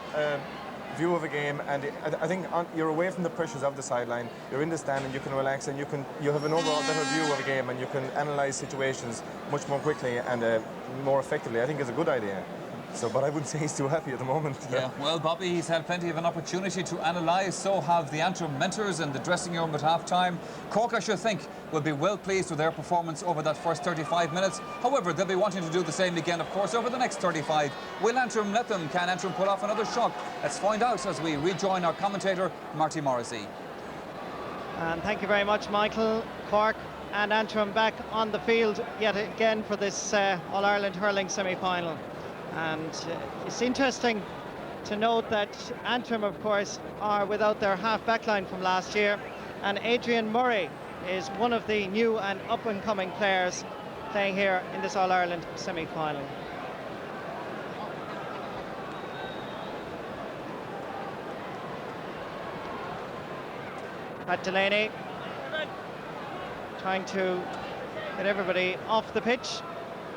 view of a game, and I think you're away from the pressures of the sideline. You're in the stand, and you can relax, and you have an overall better view of a game, and you can analyse situations much more quickly and more effectively. I think it's a good idea. So, but I wouldn't say he's too happy at the moment. Yeah, well, Bobby, he's had plenty of an opportunity to analyse. So have the Antrim mentors in the dressing room at half-time. Cork, I should think, will be well pleased with their performance over that first 35 minutes. However, they'll be wanting to do the same again, of course, over the next 35. Will Antrim let them? Can Antrim pull off another shock? Let's find out as we rejoin our commentator, Marty Morrissey. And thank you very much, Michael. Cork and Antrim back on the field yet again for this All-Ireland hurling semi-final. And it's interesting to note that Antrim, of course, are without their half-back line from last year, and Adrian Murray is one of the new and up-and-coming players playing here in this All-Ireland semi-final. Pat Delaney trying to get everybody off the pitch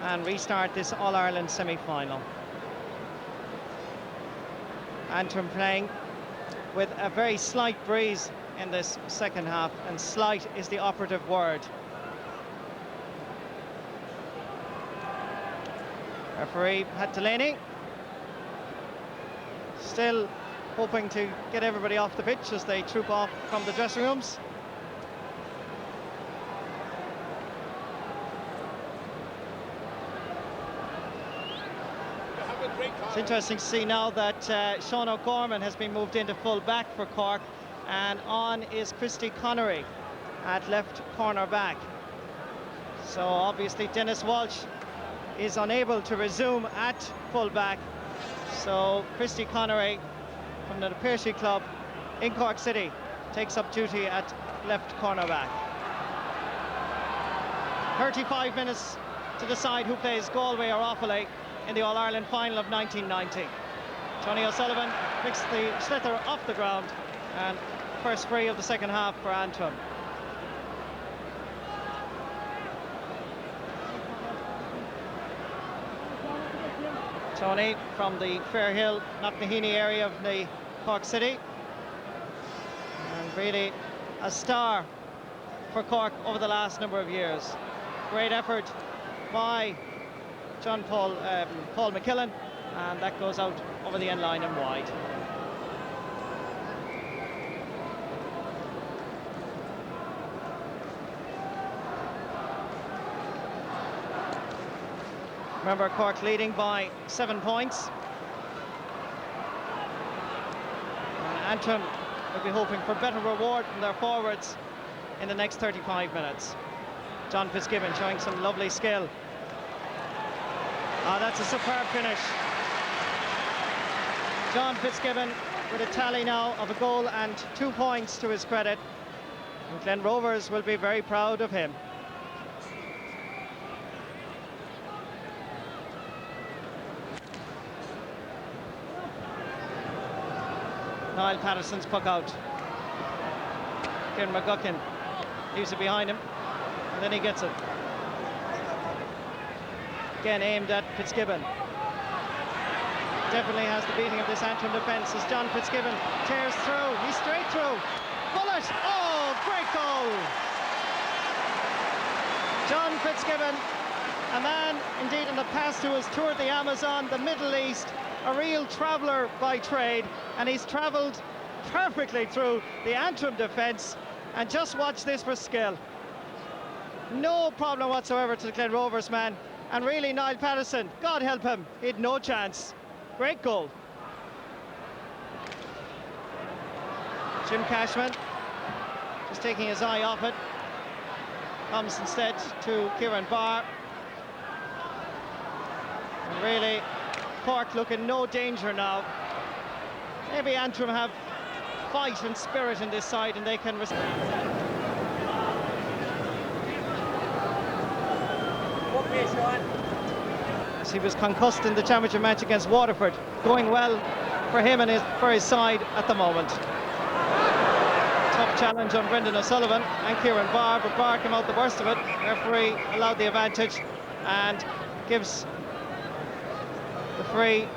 and restart this All-Ireland semi-final. Antrim playing with a very slight breeze in this second half, and slight is the operative word. Referee Pat Delaney still hoping to get everybody off the pitch as they troop off from the dressing rooms. It's interesting to see now that Sean O'Gorman has been moved into full back for Cork, and on is Christy Connery at left corner back. So obviously Dennis Walsh is unable to resume at full back, so Christy Connery from the Piercy Club in Cork City takes up duty at left corner back. 35 minutes to decide who plays Galway or Offaly in the All-Ireland final of 1990. Tony O'Sullivan picks the sliotar off the ground, and first free of the second half for Antrim. Tony from the Fairhill, Knocknaheeny area of the Cork City, and really a star for Cork over the last number of years. Great effort by Paul McKillen, and that goes out over the end line and wide. Remember, Cork leading by 7 points. And Antrim will be hoping for better reward from their forwards in the next 35 minutes. John Fitzgibbon showing some lovely skill. That's a superb finish. John Fitzgibbon with a tally now of a goal and 2 points to his credit. And Glen Rovers will be very proud of him. Niall Patterson's puck out. Kieran McGuckin leaves it behind him, and then he gets it. Again aimed at Fitzgibbon. Definitely has the beating of this Antrim defence as John Fitzgibbon tears through. He's straight through. Bullet! Oh, great goal! John Fitzgibbon, a man indeed in the past who has toured the Amazon, the Middle East, a real traveller by trade, and he's travelled perfectly through the Antrim defence. And just watch this for skill. No problem whatsoever to the Glen Rovers man. And really, Niall Patterson, God help him, he had no chance. Great goal. Jim Cashman just taking his eye off it. Comes instead to Kieran Barr. And really, Cork look in no danger now. Maybe Antrim have fight and spirit in this side and they can as he was concussed in the championship match against Waterford. Going well for him and for his side at the moment. Tough challenge on Brendan O'Sullivan and Kieran Barr, but Barr came out the worst of it. Referee allowed the advantage and gives the free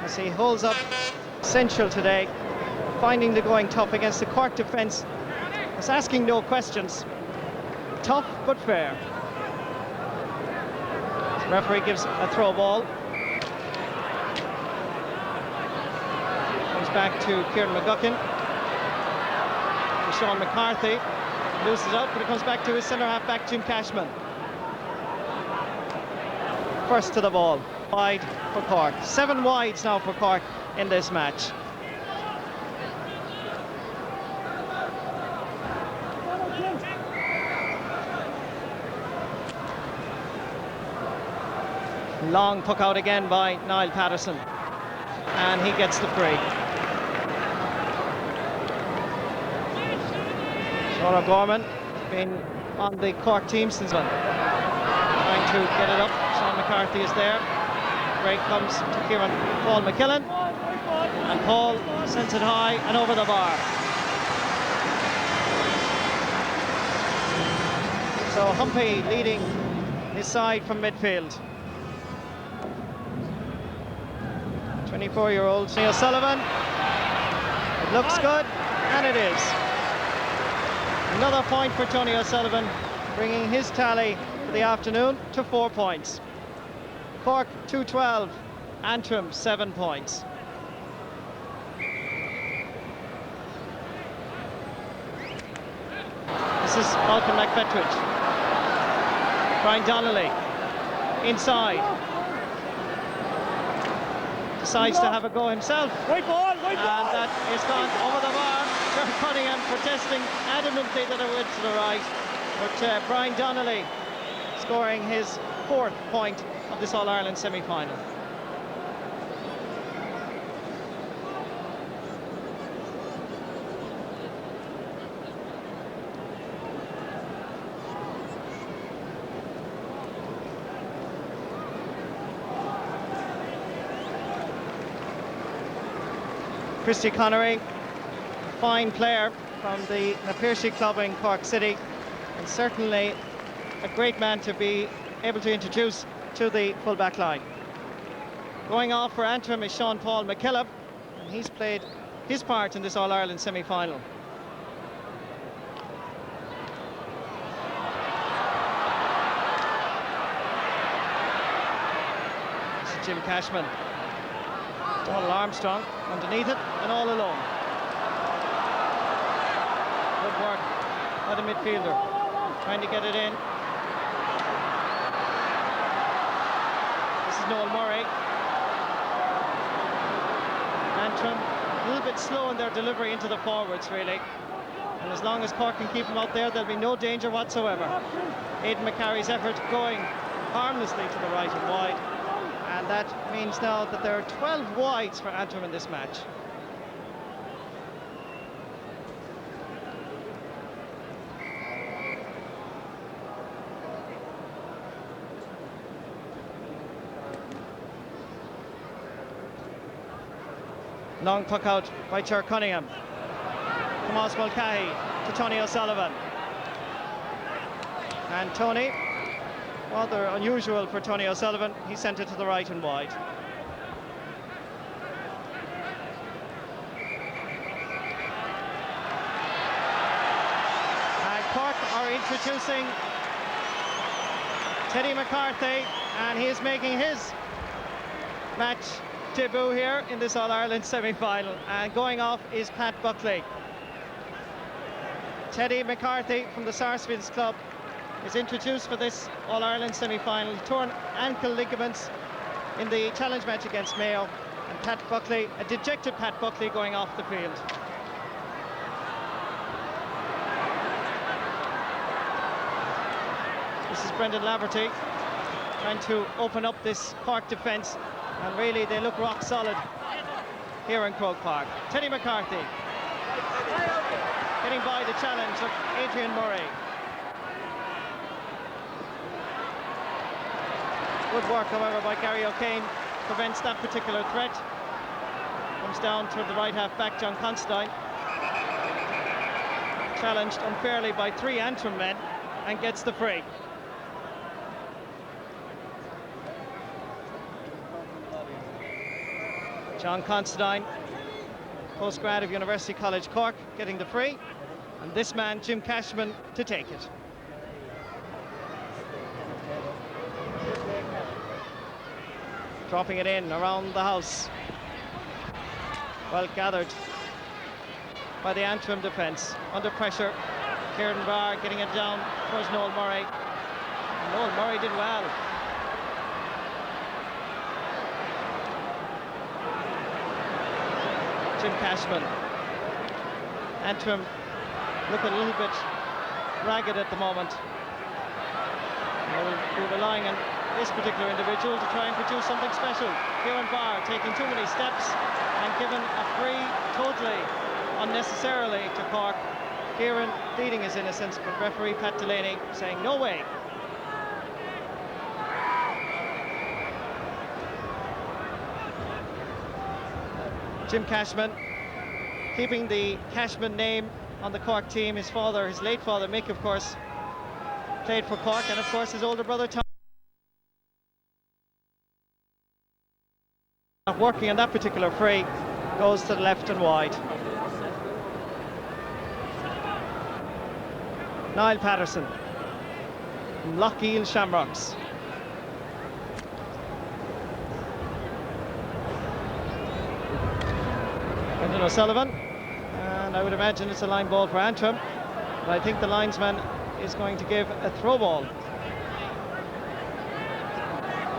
as he holds up. Essential today, finding the going tough against the Cork defence. Was asking no questions. Tough but fair. The referee gives a throw ball. Comes back to Kieran McGuckin. To Sean McCarthy. Loses it out, but it comes back to his centre half back, Jim Cashman. First to the ball. Wide for Cork. 7 wides now for Cork in this match. Long puck out again by Niall Patterson, and he gets the free. Sean O'Gorman been on the Cork team since then. Trying to get it up. Sean McCarthy is there. Break comes to Paul McKillen, and Paul sends it high and over the bar. So Humpy leading his side from midfield. 24-year-old Tony O'Sullivan. It looks good, and it is. Another point for Tony O'Sullivan, bringing his tally for the afternoon to 4 points. Cork 2-12, Antrim 7 points. This is Malcolm McFetridge. Brian Donnelly inside. Decides to have a go himself. White ball. And that is gone over the bar. John Cunningham protesting adamantly that it went to the right. But Brian Donnelly scoring his 4th point of this All-Ireland semi-final. Christy Connery, a fine player from the Napirshy Club in Cork City, and certainly a great man to be able to introduce to the full-back line. Going off for Antrim is Sean Paul McKillop, and he's played his part in this All-Ireland semi-final. This is Jim Cashman. Donald Armstrong underneath it and all alone. Good work by the midfielder, trying to get it in. This is Noel Murray. Antrim little bit slow in their delivery into the forwards, really. And as long as Cork can keep them out there, there'll be no danger whatsoever. Aidan McCarry's effort going harmlessly to the right and wide. And that means now that there are 12 wides for Antrim in this match. Long puck out by Cher Cunningham. Tomas Mulcahy to Tony O'Sullivan. And Tony, rather unusual for Tony O'Sullivan, he sent it to the right and wide. And Cork are introducing Teddy McCarthy, and he is making his match debut here in this All-Ireland semi-final, and going off is Pat Buckley. Teddy McCarthy from the Sarsfields club is introduced for this All-Ireland semi-final. He torn ankle ligaments in the challenge match against Mayo, and Pat Buckley, a dejected Pat Buckley, going off the field. This is Brendan Laverty trying to open up this Cork defence, and really they look rock solid here in Croke Park. Teddy McCarthy getting by the challenge of Adrian Murray. Good work, however, by Gary O'Kane, prevents that particular threat. Comes down to the right half back, John Considine. Challenged unfairly by 3 Antrim men and gets the free. John Considine, postgrad of University College Cork, getting the free, and this man, Jim Cashman, to take it. Dropping it in around the house. Well gathered by the Antrim defence. Under pressure, Kieran Barr getting it down towards Noel Murray. Noel Murray did well. Jim Cashman. Antrim looking a little bit ragged at the moment. We're relying on this particular individual to try and produce something special. Kieran Barr taking too many steps and given a free totally unnecessarily to Cork. Kieran pleading his innocence, but referee Pat Delaney saying no way. Jim Cashman, keeping the Cashman name on the Cork team. His father, his late father Mick, of course, played for Cork, and of course his older brother Tom. Not working on that particular free, goes to the left and wide. Niall Patterson from Lochiel Shamrocks. Brendan O'Sullivan, and I would imagine it's a line ball for Antrim, but I think the linesman is going to give a throw ball.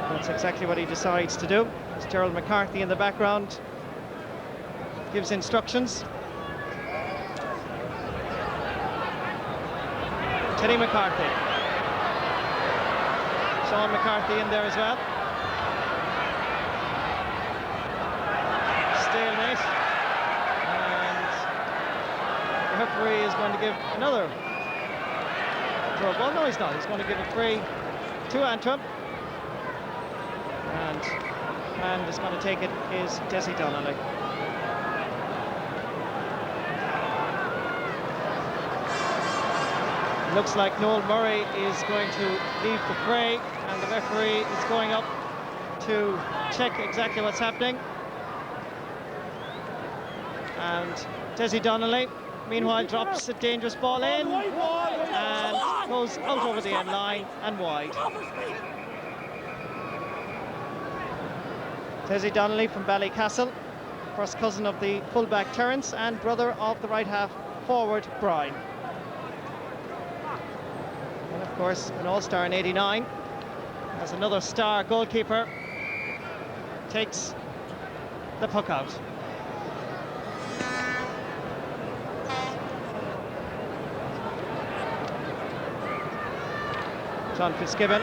That's exactly what he decides to do. It's Gerald McCarthy in the background, gives instructions. Teddy McCarthy. Sean McCarthy in there as well. Stalemate. And the referee is going to give another throw ball. No, he's not. He's going to give a free to Antrim. And the man that's going to take it is Desi Donnelly. Looks like Noel Murray is going to leave the fray, and the referee is going up to check exactly what's happening. And Desi Donnelly, meanwhile, drops a dangerous ball in and goes out over the end line and wide. Desi Donnelly from Ballycastle, first cousin of the fullback Terence and brother of the right half forward Brian. And of course, an all-star in '89, as another star goalkeeper takes the puck out. John Fitzgibbon.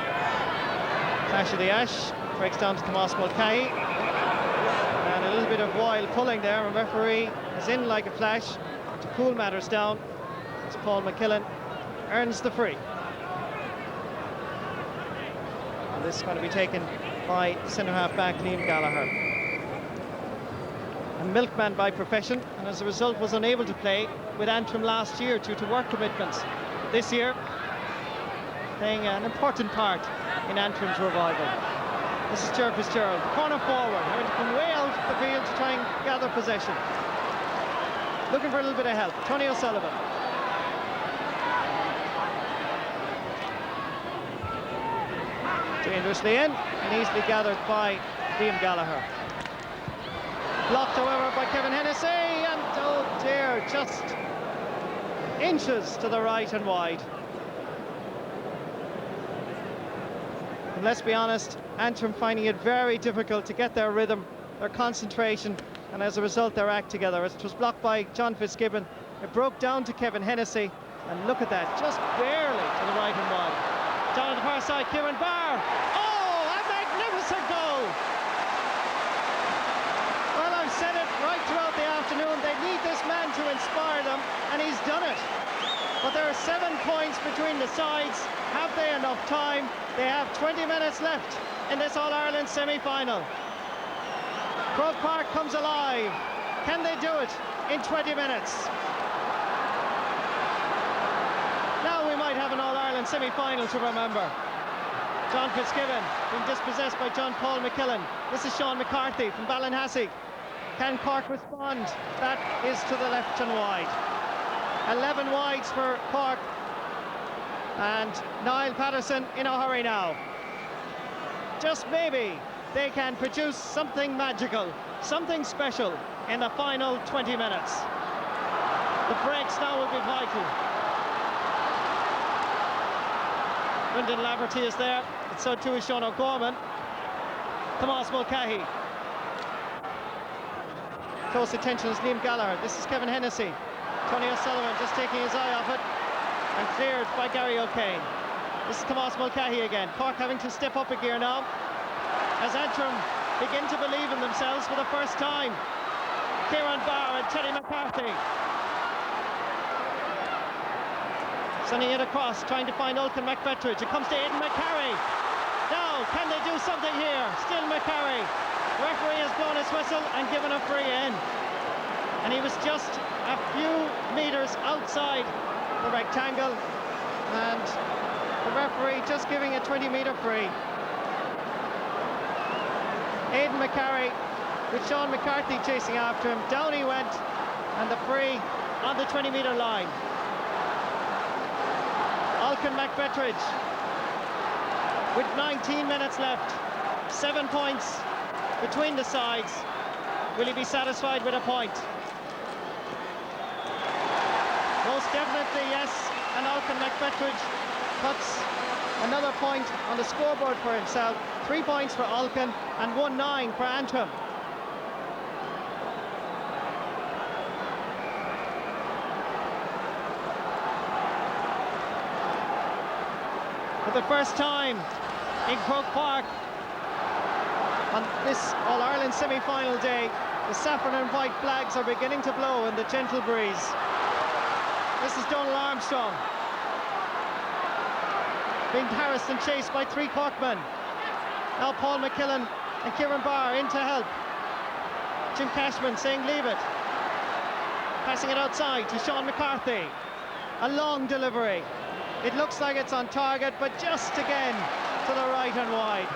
Clash of the Ash. Breaks down to Tomas Mulcahy. And a little bit of wild pulling there. And referee is in like a flash to cool matters down. As Paul McKillen earns the free. And this is going to be taken by centre half back Liam Gallagher. A milkman by profession, and as a result was unable to play with Antrim last year due to work commitments. This year, playing an important part in Antrim's revival. This is Ger Fitzgerald, corner forward, having to come way out the field to try and gather possession. Looking for a little bit of help. Tony O'Sullivan. Dangerously in, and easily gathered by Liam Gallagher. Blocked, however, by Kevin Hennessy, and oh dear, just inches to the right and wide. And let's be honest, Antrim finding it very difficult to get their rhythm, their concentration, and as a result their act together. It was blocked by John Fitzgibbon. It broke down to Kevin Hennessy, and look at that, just barely to the right and wide. Down at the far side, Kieran Barr. Oh, a magnificent goal! Well, I've said it right throughout the afternoon. They need this man to inspire them, and he's done it. But there are 7 points between the sides. Have they enough time? They have 20 minutes left in this All-Ireland semi-final. Croke Park comes alive. Can they do it in 20 minutes? Now we might have an All-Ireland semi-final to remember. John Fitzgibbon being dispossessed by John Paul McKillen. This is Sean McCarthy from Ballinhassig. Can Cork respond? That is to the left and wide. 11 wides for Cork. And Niall Patterson in a hurry now. Just maybe they can produce something magical, something special in the final 20 minutes. The breaks now will be vital. Brendan Laverty is there, and so too is Sean O'Gorman. Tomas Mulcahy. Close attention is Liam Gallagher. This is Kevin Hennessy. Tony O'Sullivan just taking his eye off it, and cleared by Gary O'Kane. This is Tomas Mulcahy again. Cork having to step up a gear now, as Antrim begin to believe in themselves for the first time. Kieran Barr and Teddy McCarthy. Sending it across, trying to find Ulcan McBetridge. It comes to Aidan McCarry. Now, can they do something here? Still McCarry. Referee has blown his whistle and given a free in. And he was just a few metres outside the rectangle. And the referee just giving a 20-metre free. Aidan McCarry with Sean McCarthy chasing after him. Down he went, and the free on the 20-metre line. Ulcan McBetridge with 19 minutes left, 7 points between the sides. Will he be satisfied with a point? Most definitely yes, and Ulcan McBetridge cuts another point on the scoreboard for himself. 3 points for Ulcan and 1-9 for Antrim. For the first time in Croke Park on this All-Ireland semi-final day, the saffron and white flags are beginning to blow in the gentle breeze. This is Donald Armstrong being harassed and chased by 3 Corkmen. Now Paul McKillen and Kieran Barr in to help. Jim Cashman saying leave it. Passing it outside to Sean McCarthy. A long delivery. It looks like it's on target, but just again to the right and wide.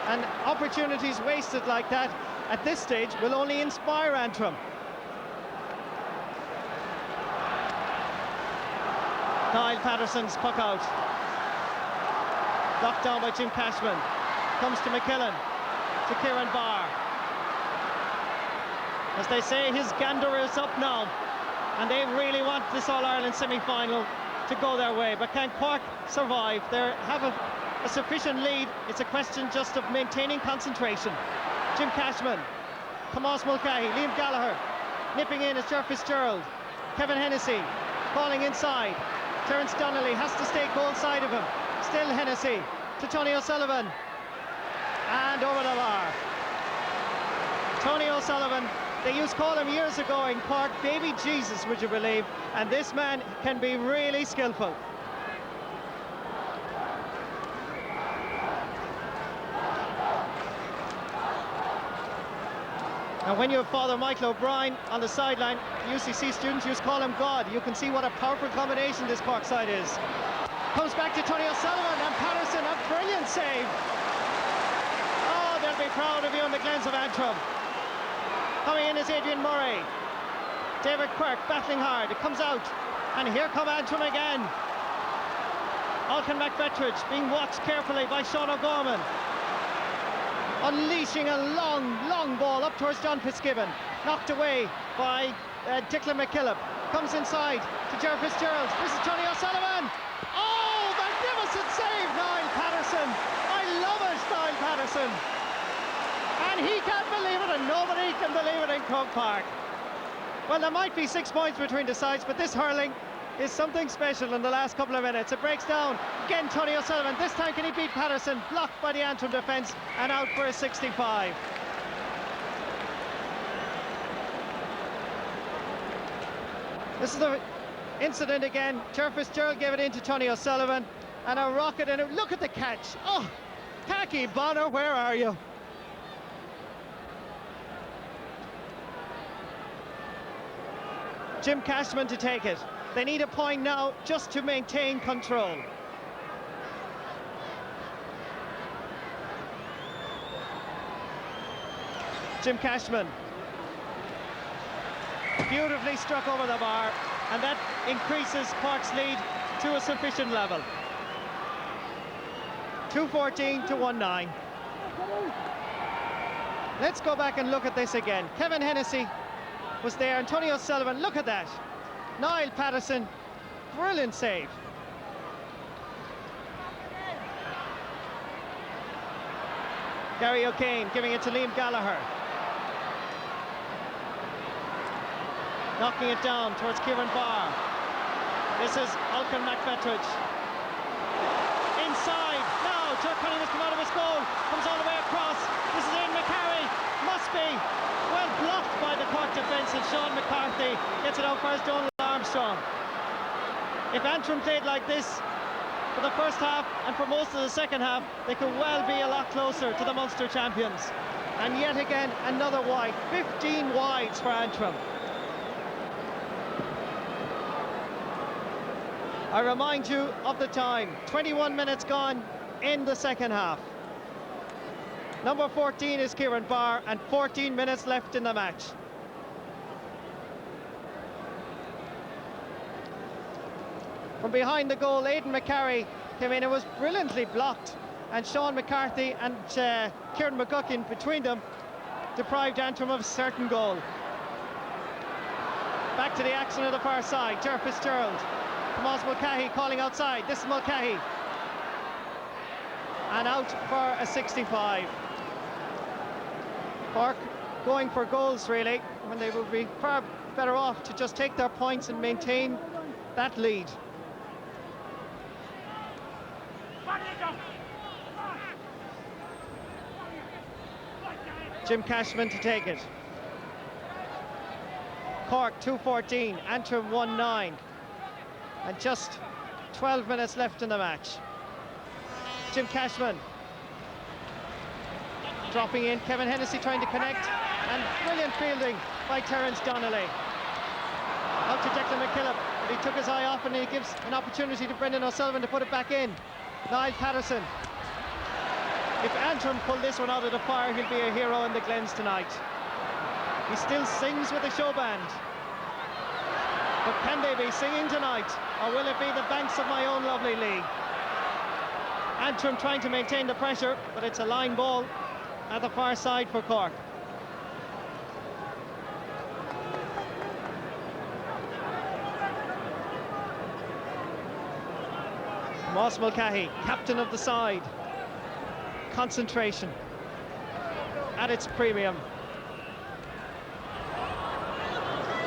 And opportunities wasted like that at this stage will only inspire Antrim. Niall Patterson's puck out. Knocked down by Jim Cashman. Comes to McKillen, to Kieran Barr. As they say, his gander is up now, and they really want this All-Ireland semi-final to go their way. But can Cork survive? They have a sufficient lead. It's a question just of maintaining concentration. Jim Cashman, Tomas Mulcahy, Liam Gallagher, nipping in is Ger Fitzgerald. Kevin Hennessy, falling inside. Terence Donnelly has to stay goal side of him. Still Hennessy to Tony O'Sullivan. And over the bar. Tony O'Sullivan, they used to call him years ago in Cork Baby Jesus, would you believe? And this man can be really skillful. And when you have Father Michael O'Brien on the sideline, UCC students used to call him God. You can see what a powerful combination this Cork side is. Comes back to Tony O'Sullivan, and Patterson, a brilliant save. Oh, they'll be proud of you in the Glens of Antrim. Coming in is Adrian Murray. David Quirk battling hard. It comes out, and here come Antrim again. Alcan McBetridge being watched carefully by Sean O'Gorman. Unleashing a long ball up towards John Fitzgibbon. Knocked away by Declan McKillop. Comes inside to Gerard Fitzgerald. This is Tony O'Sullivan. Oh, magnificent save, Niall Patterson. I love it, Niall Patterson. And he can't believe it, and nobody can believe it in Croke Park. Well, there might be 6 points between the sides, but this hurling is something special in the last couple of minutes. It breaks down. Again, Tony O'Sullivan. This time, can he beat Patterson? Blocked by the Antrim defence and out for a 65. This is the incident again. Gerard Fitzgerald gave it in to Tony O'Sullivan, and a rocket, and look at the catch. Oh, Khaki Bonner, where are you? Jim Cashman to take it. They need a point now just to maintain control. Jim Cashman. Beautifully struck over the bar, and that increases Cork's lead to a sufficient level. 2-14 to 1-9. Let's go back and look at this again. Kevin Hennessy was there, and Tony O'Sullivan, look at that. Niall Patterson, brilliant save. Gary O'Kane giving it to Liam Gallagher. Knocking it down towards Kieran Barr. This is Alcan McBetridge. Inside, now Chuck Cunningham has come out of his goal, comes all the way across. This is Ian McCarry, must be well blocked by the Cork defence, and Sean McCarthy gets it out for his Donald Armstrong. If Antrim played like this for the first half and for most of the second half, they could well be a lot closer to the Munster champions. And yet again, another wide, 15 wides for Antrim. I remind you of the time, 21 minutes gone in the second half. Number 14 is Kieran Barr, and 14 minutes left in the match. From behind the goal, Aidan McCarry came in and was brilliantly blocked, and Sean McCarthy and Kieran McGuckin between them deprived Antrim of a certain goal. Back to the action of the far side. Gerard Fitzgerald. Tomas Mulcahy calling outside. This is Mulcahy. And out for a 65. Cork going for goals, really, when they would be far better off to just take their points and maintain that lead. Jim Cashman to take it. Cork 2-14, Antrim 1-9. And just 12 minutes left in the match. Jim Cashman dropping in. Kevin Hennessy trying to connect, and brilliant fielding by Terence Donnelly. Out to Declan McKillop, but he took his eye off, and he gives an opportunity to Brendan O'Sullivan to put it back in. Niall Patterson. If Antrim pull this one out of the fire, he'll be a hero in the Glens tonight. He still sings with the show band. But can they be singing tonight, or will it be the banks of my own lovely league? Antrim trying to maintain the pressure, but it's a line ball at the far side for Cork. Moss Mulcahy, captain of the side. Concentration at its premium.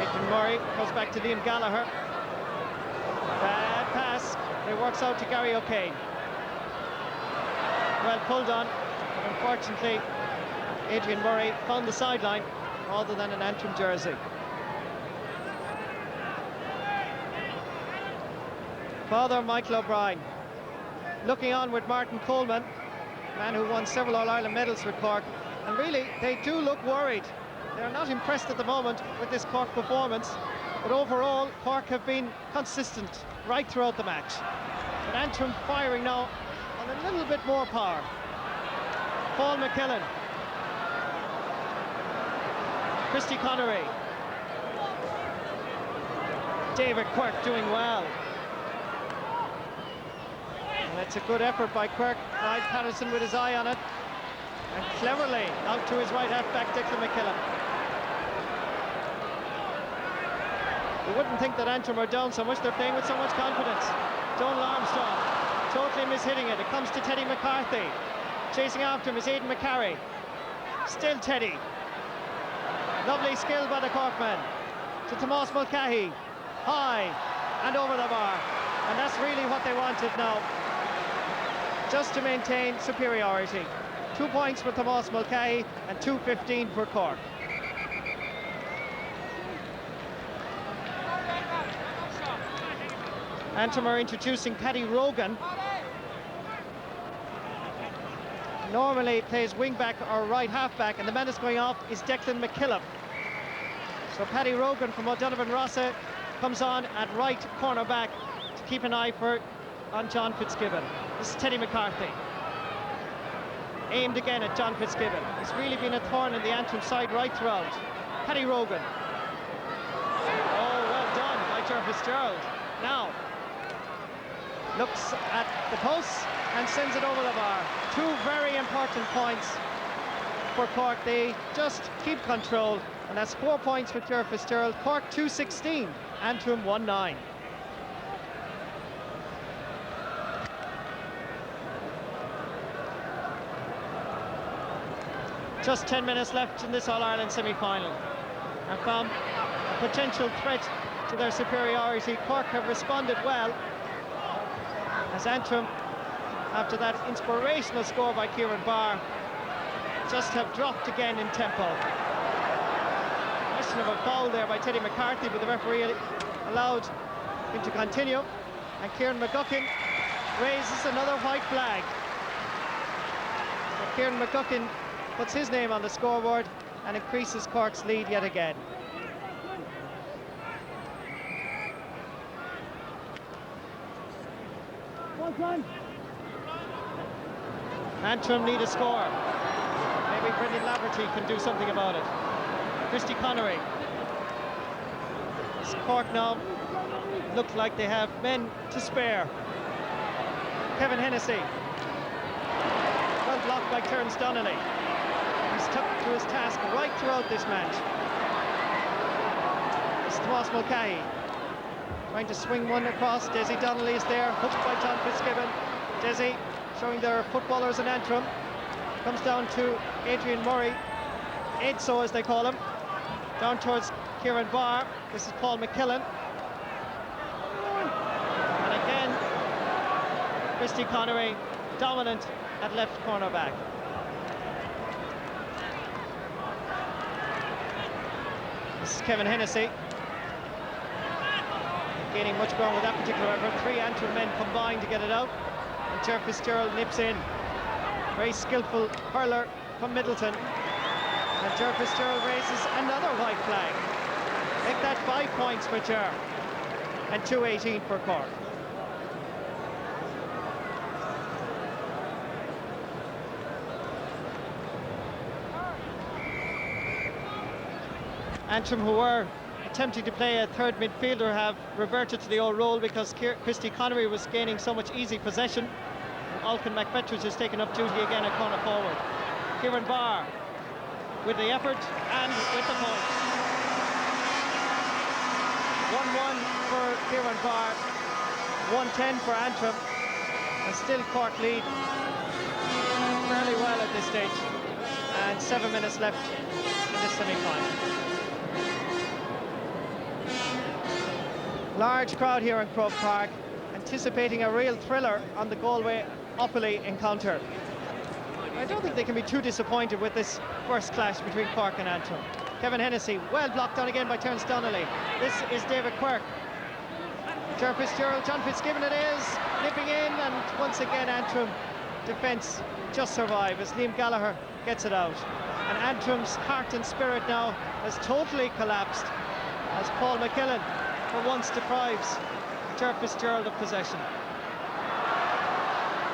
Aidan Murray goes back to Liam Gallagher. Bad pass. It works out to Gary O'Kane. well pulled on, but unfortunately Adrian Murray found the sideline rather than an Antrim jersey. Father Michael O'Brien looking on with Martin Coleman, man who won several All-Ireland medals with Cork, and really they do look worried. They're not impressed at the moment with this Cork performance, but overall Cork have been consistent right throughout the match. But Antrim firing now on a little bit more power. Paul McKillen, Christy Connery, David Quirk doing well. And that's a good effort by Quirk. Clive Patterson with his eye on it, and cleverly out to his right half-back Declan McKillen. You wouldn't think that Antrim are down so much. They're playing with so much confidence. Donald Armstrong totally mishitting it. It comes to Teddy McCarthy. Chasing after him is Aidan McCarry. Still Teddy. Lovely skill by the Corkman. To Tomás Mulcahy. High and over the bar. And that's really what they wanted now. Just to maintain superiority. 2 points for Tomás Mulcahy and 2.15 for Cork. Antrim are introducing Paddy Rogan. Normally plays wing-back or right half-back, and the man that's going off is Declan McKillop. So Paddy Rogan from O'Donovan Rossa comes on at right corner-back to keep an eye on John Fitzgibbon. This is Teddy McCarthy. Aimed again at John Fitzgibbon. He's really been a thorn in the Antrim side right throughout. Paddy Rogan. Oh, well done by Ger Fitzgerald. Now, looks at the posts and sends it over the bar. 2 very important points for Cork. They just keep control, and that's 4 points for Ger Fitzgerald. Cork 2.16, Antrim 1.9. Just 10 minutes left in this All-Ireland semi-final, and from a potential threat to their superiority, Cork have responded well, as Antrim, after that inspirational score by Kieran Barr, just have dropped again in tempo. Question of a foul there by Teddy McCarthy, but the referee allowed him to continue, and Kieran McGuckin raises another white flag. So Kieran McGuckin puts his name on the scoreboard and increases Cork's lead yet again. Antrim need a score. Maybe Brendan Laverty can do something about it. Christy Connery. As Cork now look like they have men to spare. Kevin Hennessy. Well blocked by Terence Donnelly. He's stuck to his task right throughout this match. It's Tomás Mulcahy trying to swing one across. Desi Donnelly is there, hooked by John Fitzgibbon. Desi showing their footballers in Antrim. Comes down to Adrian Murray, Edso as they call him. Down towards Kieran Barr. This is Paul McKillen. And again, Christy Connery dominant at left cornerback. This is Kevin Hennessy. Gaining much ground with that particular effort. 3 Antrim men combined to get it out. And Ger Fitzgerald nips in. Very skillful hurler from Middleton. And Ger Fitzgerald raises another white flag. Make that 5 points for Ger. And 2.18 for Cork. Antrim, who were attempting to play a third midfielder, have reverted to the old role because Christy Connery was gaining so much easy possession. And Alcan McFettridge has taken up duty again at corner forward. Kieran Barr with the effort and with the point. 1-1 for Kieran Barr, 1-10 for Antrim, and still Cork lead fairly well at this stage, and 7 minutes left in this semi-final. Large crowd here in Croke Park, anticipating a real thriller on the Galway-Offaly encounter. I don't think they can be too disappointed with this first clash between Cork and Antrim. Kevin Hennessy, well blocked on again by Terence Donnelly. This is David Quirk. Ger Fitzgerald, John Fitzgibbon it is, nipping in, and once again Antrim defence just survive as Liam Gallagher gets it out. And Antrim's heart and spirit now has totally collapsed as Paul McKillen for once deprives Ger Fitzgerald of possession.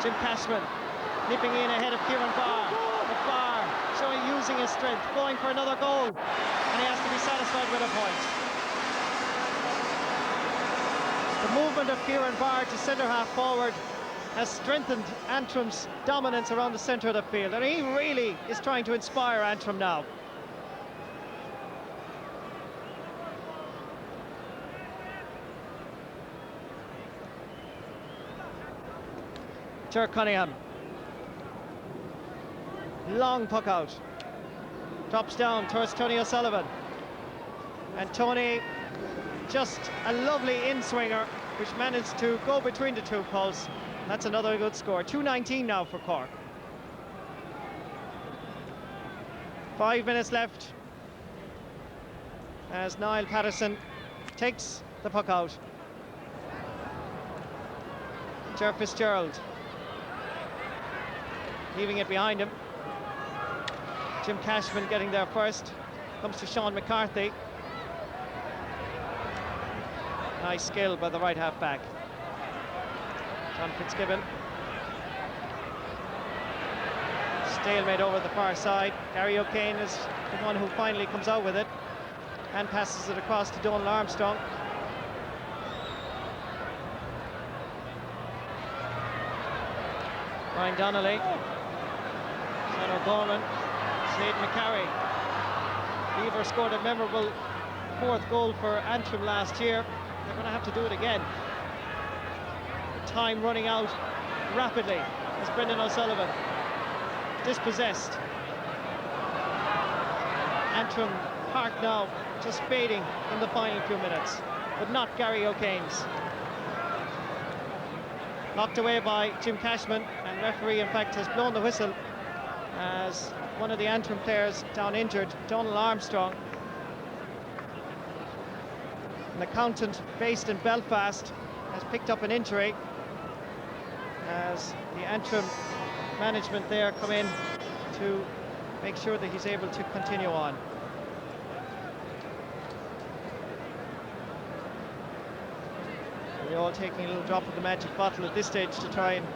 Jim Cashman nipping in ahead of Kieran Barr. But Barr showing using his strength, going for another goal, and he has to be satisfied with a point. The movement of Kieran Barr to centre half forward has strengthened Antrim's dominance around the centre of the field, and he really is trying to inspire Antrim now. Ger Cunningham, long puck out, drops down towards Tony O'Sullivan, and Tony, just a lovely in-swinger which managed to go between the two posts. That's another good score. 2:19 now for Cork. 5 minutes left as Niall Patterson takes the puck out. Ger Fitzgerald leaving it behind him. Jim Cashman getting there first. Comes to Sean McCarthy. Nice skill by the right half back. John Fitzgibbon. Stalemate over the far side. Gary O'Kane is the one who finally comes out with it and passes it across to Donal Armstrong. Ryan Donnelly. Sean O'Gorman. Slade McCarry. Beaver scored a memorable fourth goal for Antrim last year. They're going to have to do it again. The time running out rapidly as Brendan O'Sullivan dispossessed. Antrim heart now just fading in the final few minutes, but not Gary O'Kane's. Knocked away by Jim Cashman, and referee in fact has blown the whistle as one of the Antrim players down injured, Donal Armstrong, an accountant based in Belfast, has picked up an injury as the Antrim management there come in to make sure that he's able to continue on. They're all taking a little drop of the magic bottle at this stage to try and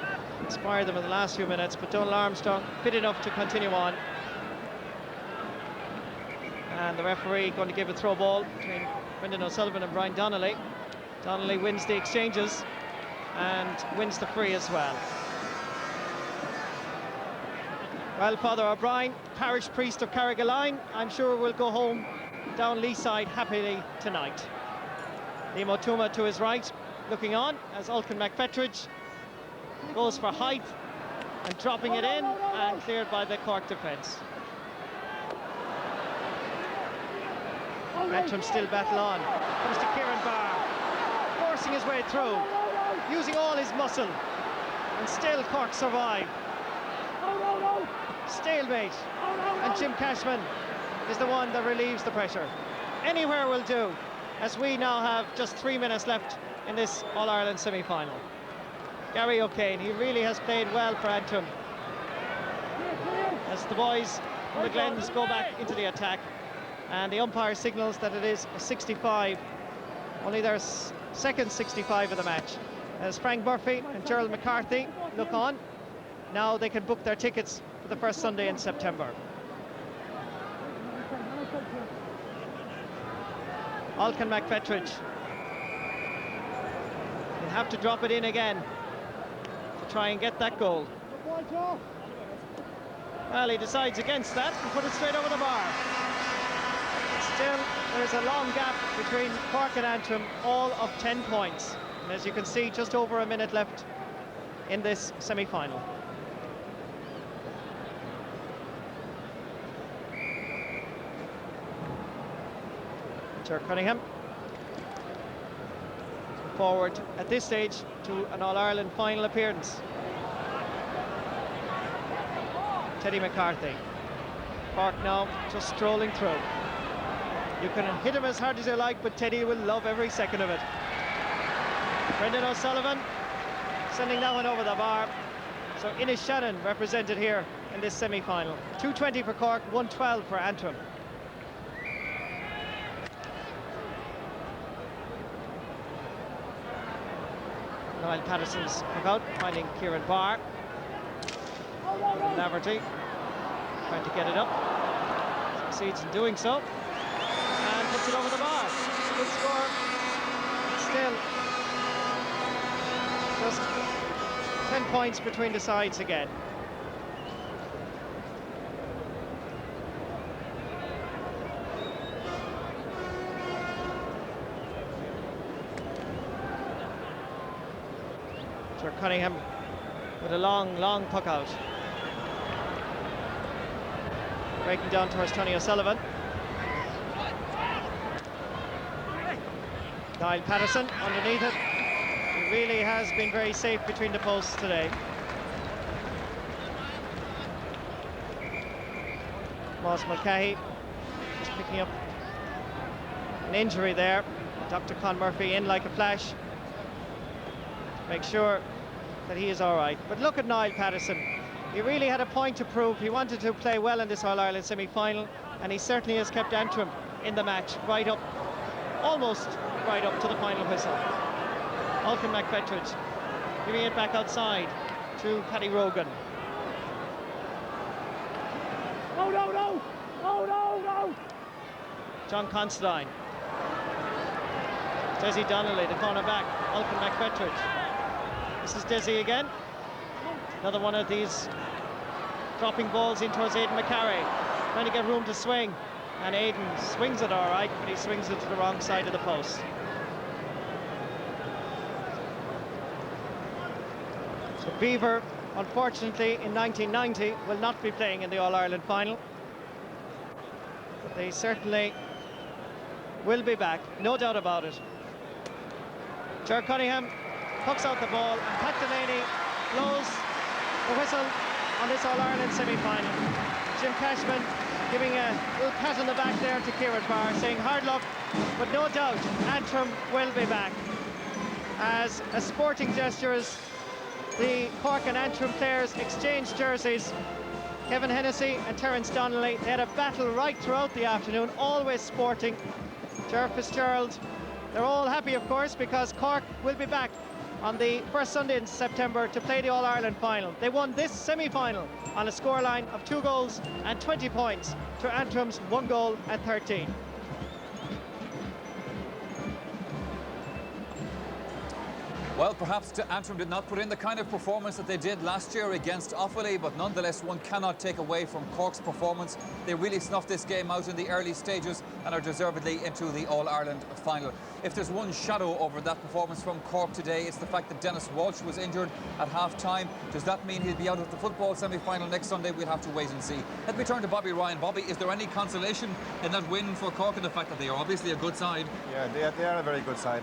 inspire them in the last few minutes, but Donal Armstrong fit enough to continue on. And the referee going to give a throw ball between Brendan O'Sullivan and Brian Donnelly. Donnelly wins the exchanges and wins the free as well. Well, Father O'Brien, parish priest of Carrigaline, I'm sure will go home down Leeside happily tonight. Nemo Tuma to his right, looking on as Ulcan McFetridge goes for height and dropping it in and cleared by the Cork defence. Antrim still battle on. Comes to Kieran Barr, forcing his way through, using all his muscle, and still Cork survive. Stalemate, and Jim Cashman is the one that relieves the pressure. Anywhere will do, as we now have just 3 minutes left in this All-Ireland semi-final. Gary O'Kane, he really has played well for Antrim as the boys from the Glens go back into the attack, and the umpire signals that it is a 65, only their second 65 of the match, as Frank Murphy and Gerald McCarthy look on. Now they can book their tickets for the first Sunday in September. Ulcan McFetridge will have to drop it in again to try and get that goal. Well, he decides against that and put it straight over the bar. Still, there's a long gap between Cork and Antrim, all of 10 points. And as you can see, just over a minute left in this semi-final. Ger Cunningham forward at this stage to an All-Ireland final appearance. Teddy McCarthy. Cork now just strolling through. You can hit him as hard as you like, but Teddy will love every second of it. Brendan O'Sullivan sending that one over the bar. So Inish Shannon represented here in this semi-final. 220 for Cork, 112 for Antrim. Niall Patterson's puck out, finding Kieran Barr. Laverty trying to get it up. Succeeds in doing so. And puts it over the bar. Good score. Still just 10 points between the sides again. Sir Cunningham with a long puck out. Breaking down towards Tony O'Sullivan. Niall Patterson underneath it. He really has been very safe between the posts today. Moss Mulcahy just picking up an injury there. Dr. Con Murphy in like a flash. Make sure that he is all right. But look at Niall Patterson. He really had a point to prove. He wanted to play well in this All-Ireland semi-final, and he certainly has kept Antrim in the match, right up, almost right up to the final whistle. Malcolm McFetridge giving it back outside to Paddy Rogan. Oh, no, no! Oh, no, no! John Considine. Desi Donnelly, the corner back. Malcolm McFetridge. This is Desi again. Another one of these dropping balls in towards Aidan McCarry, trying to get room to swing, and Aidan swings it all right, but he swings it to the wrong side of the post. So Beaver, unfortunately, in 1990 will not be playing in the All-Ireland final, but they certainly will be back, no doubt about it. Ger Cunningham pucks out the ball, and Pat Delaney blows the whistle on this All-Ireland semi-final. Jim Cashman giving a little pat on the back there to Kieran Barr, saying hard luck, but no doubt Antrim will be back. As a sporting gestures, the Cork and Antrim players exchanged jerseys. Kevin Hennessy and Terence Donnelly, they had a battle right throughout the afternoon, always sporting. Ger Fitzgerald, they're all happy, of course, because Cork will be back on the first Sunday in September to play the All-Ireland final. They won this semi-final on a scoreline of 2 goals and 20 points to Antrim's 1 goal and 13. Well, perhaps Antrim did not put in the kind of performance that they did last year against Offaly, but nonetheless one cannot take away from Cork's performance. They really snuffed this game out in the early stages and are deservedly into the All-Ireland final. If there's one shadow over that performance from Cork today, it's the fact that Dennis Walsh was injured at half-time. Does that mean he'll be out of the football semi-final next Sunday? We'll have to wait and see. Let me turn to Bobby Ryan. Bobby, is there any consolation in that win for Cork and the fact that they are obviously a good side? Yeah, they are a very good side.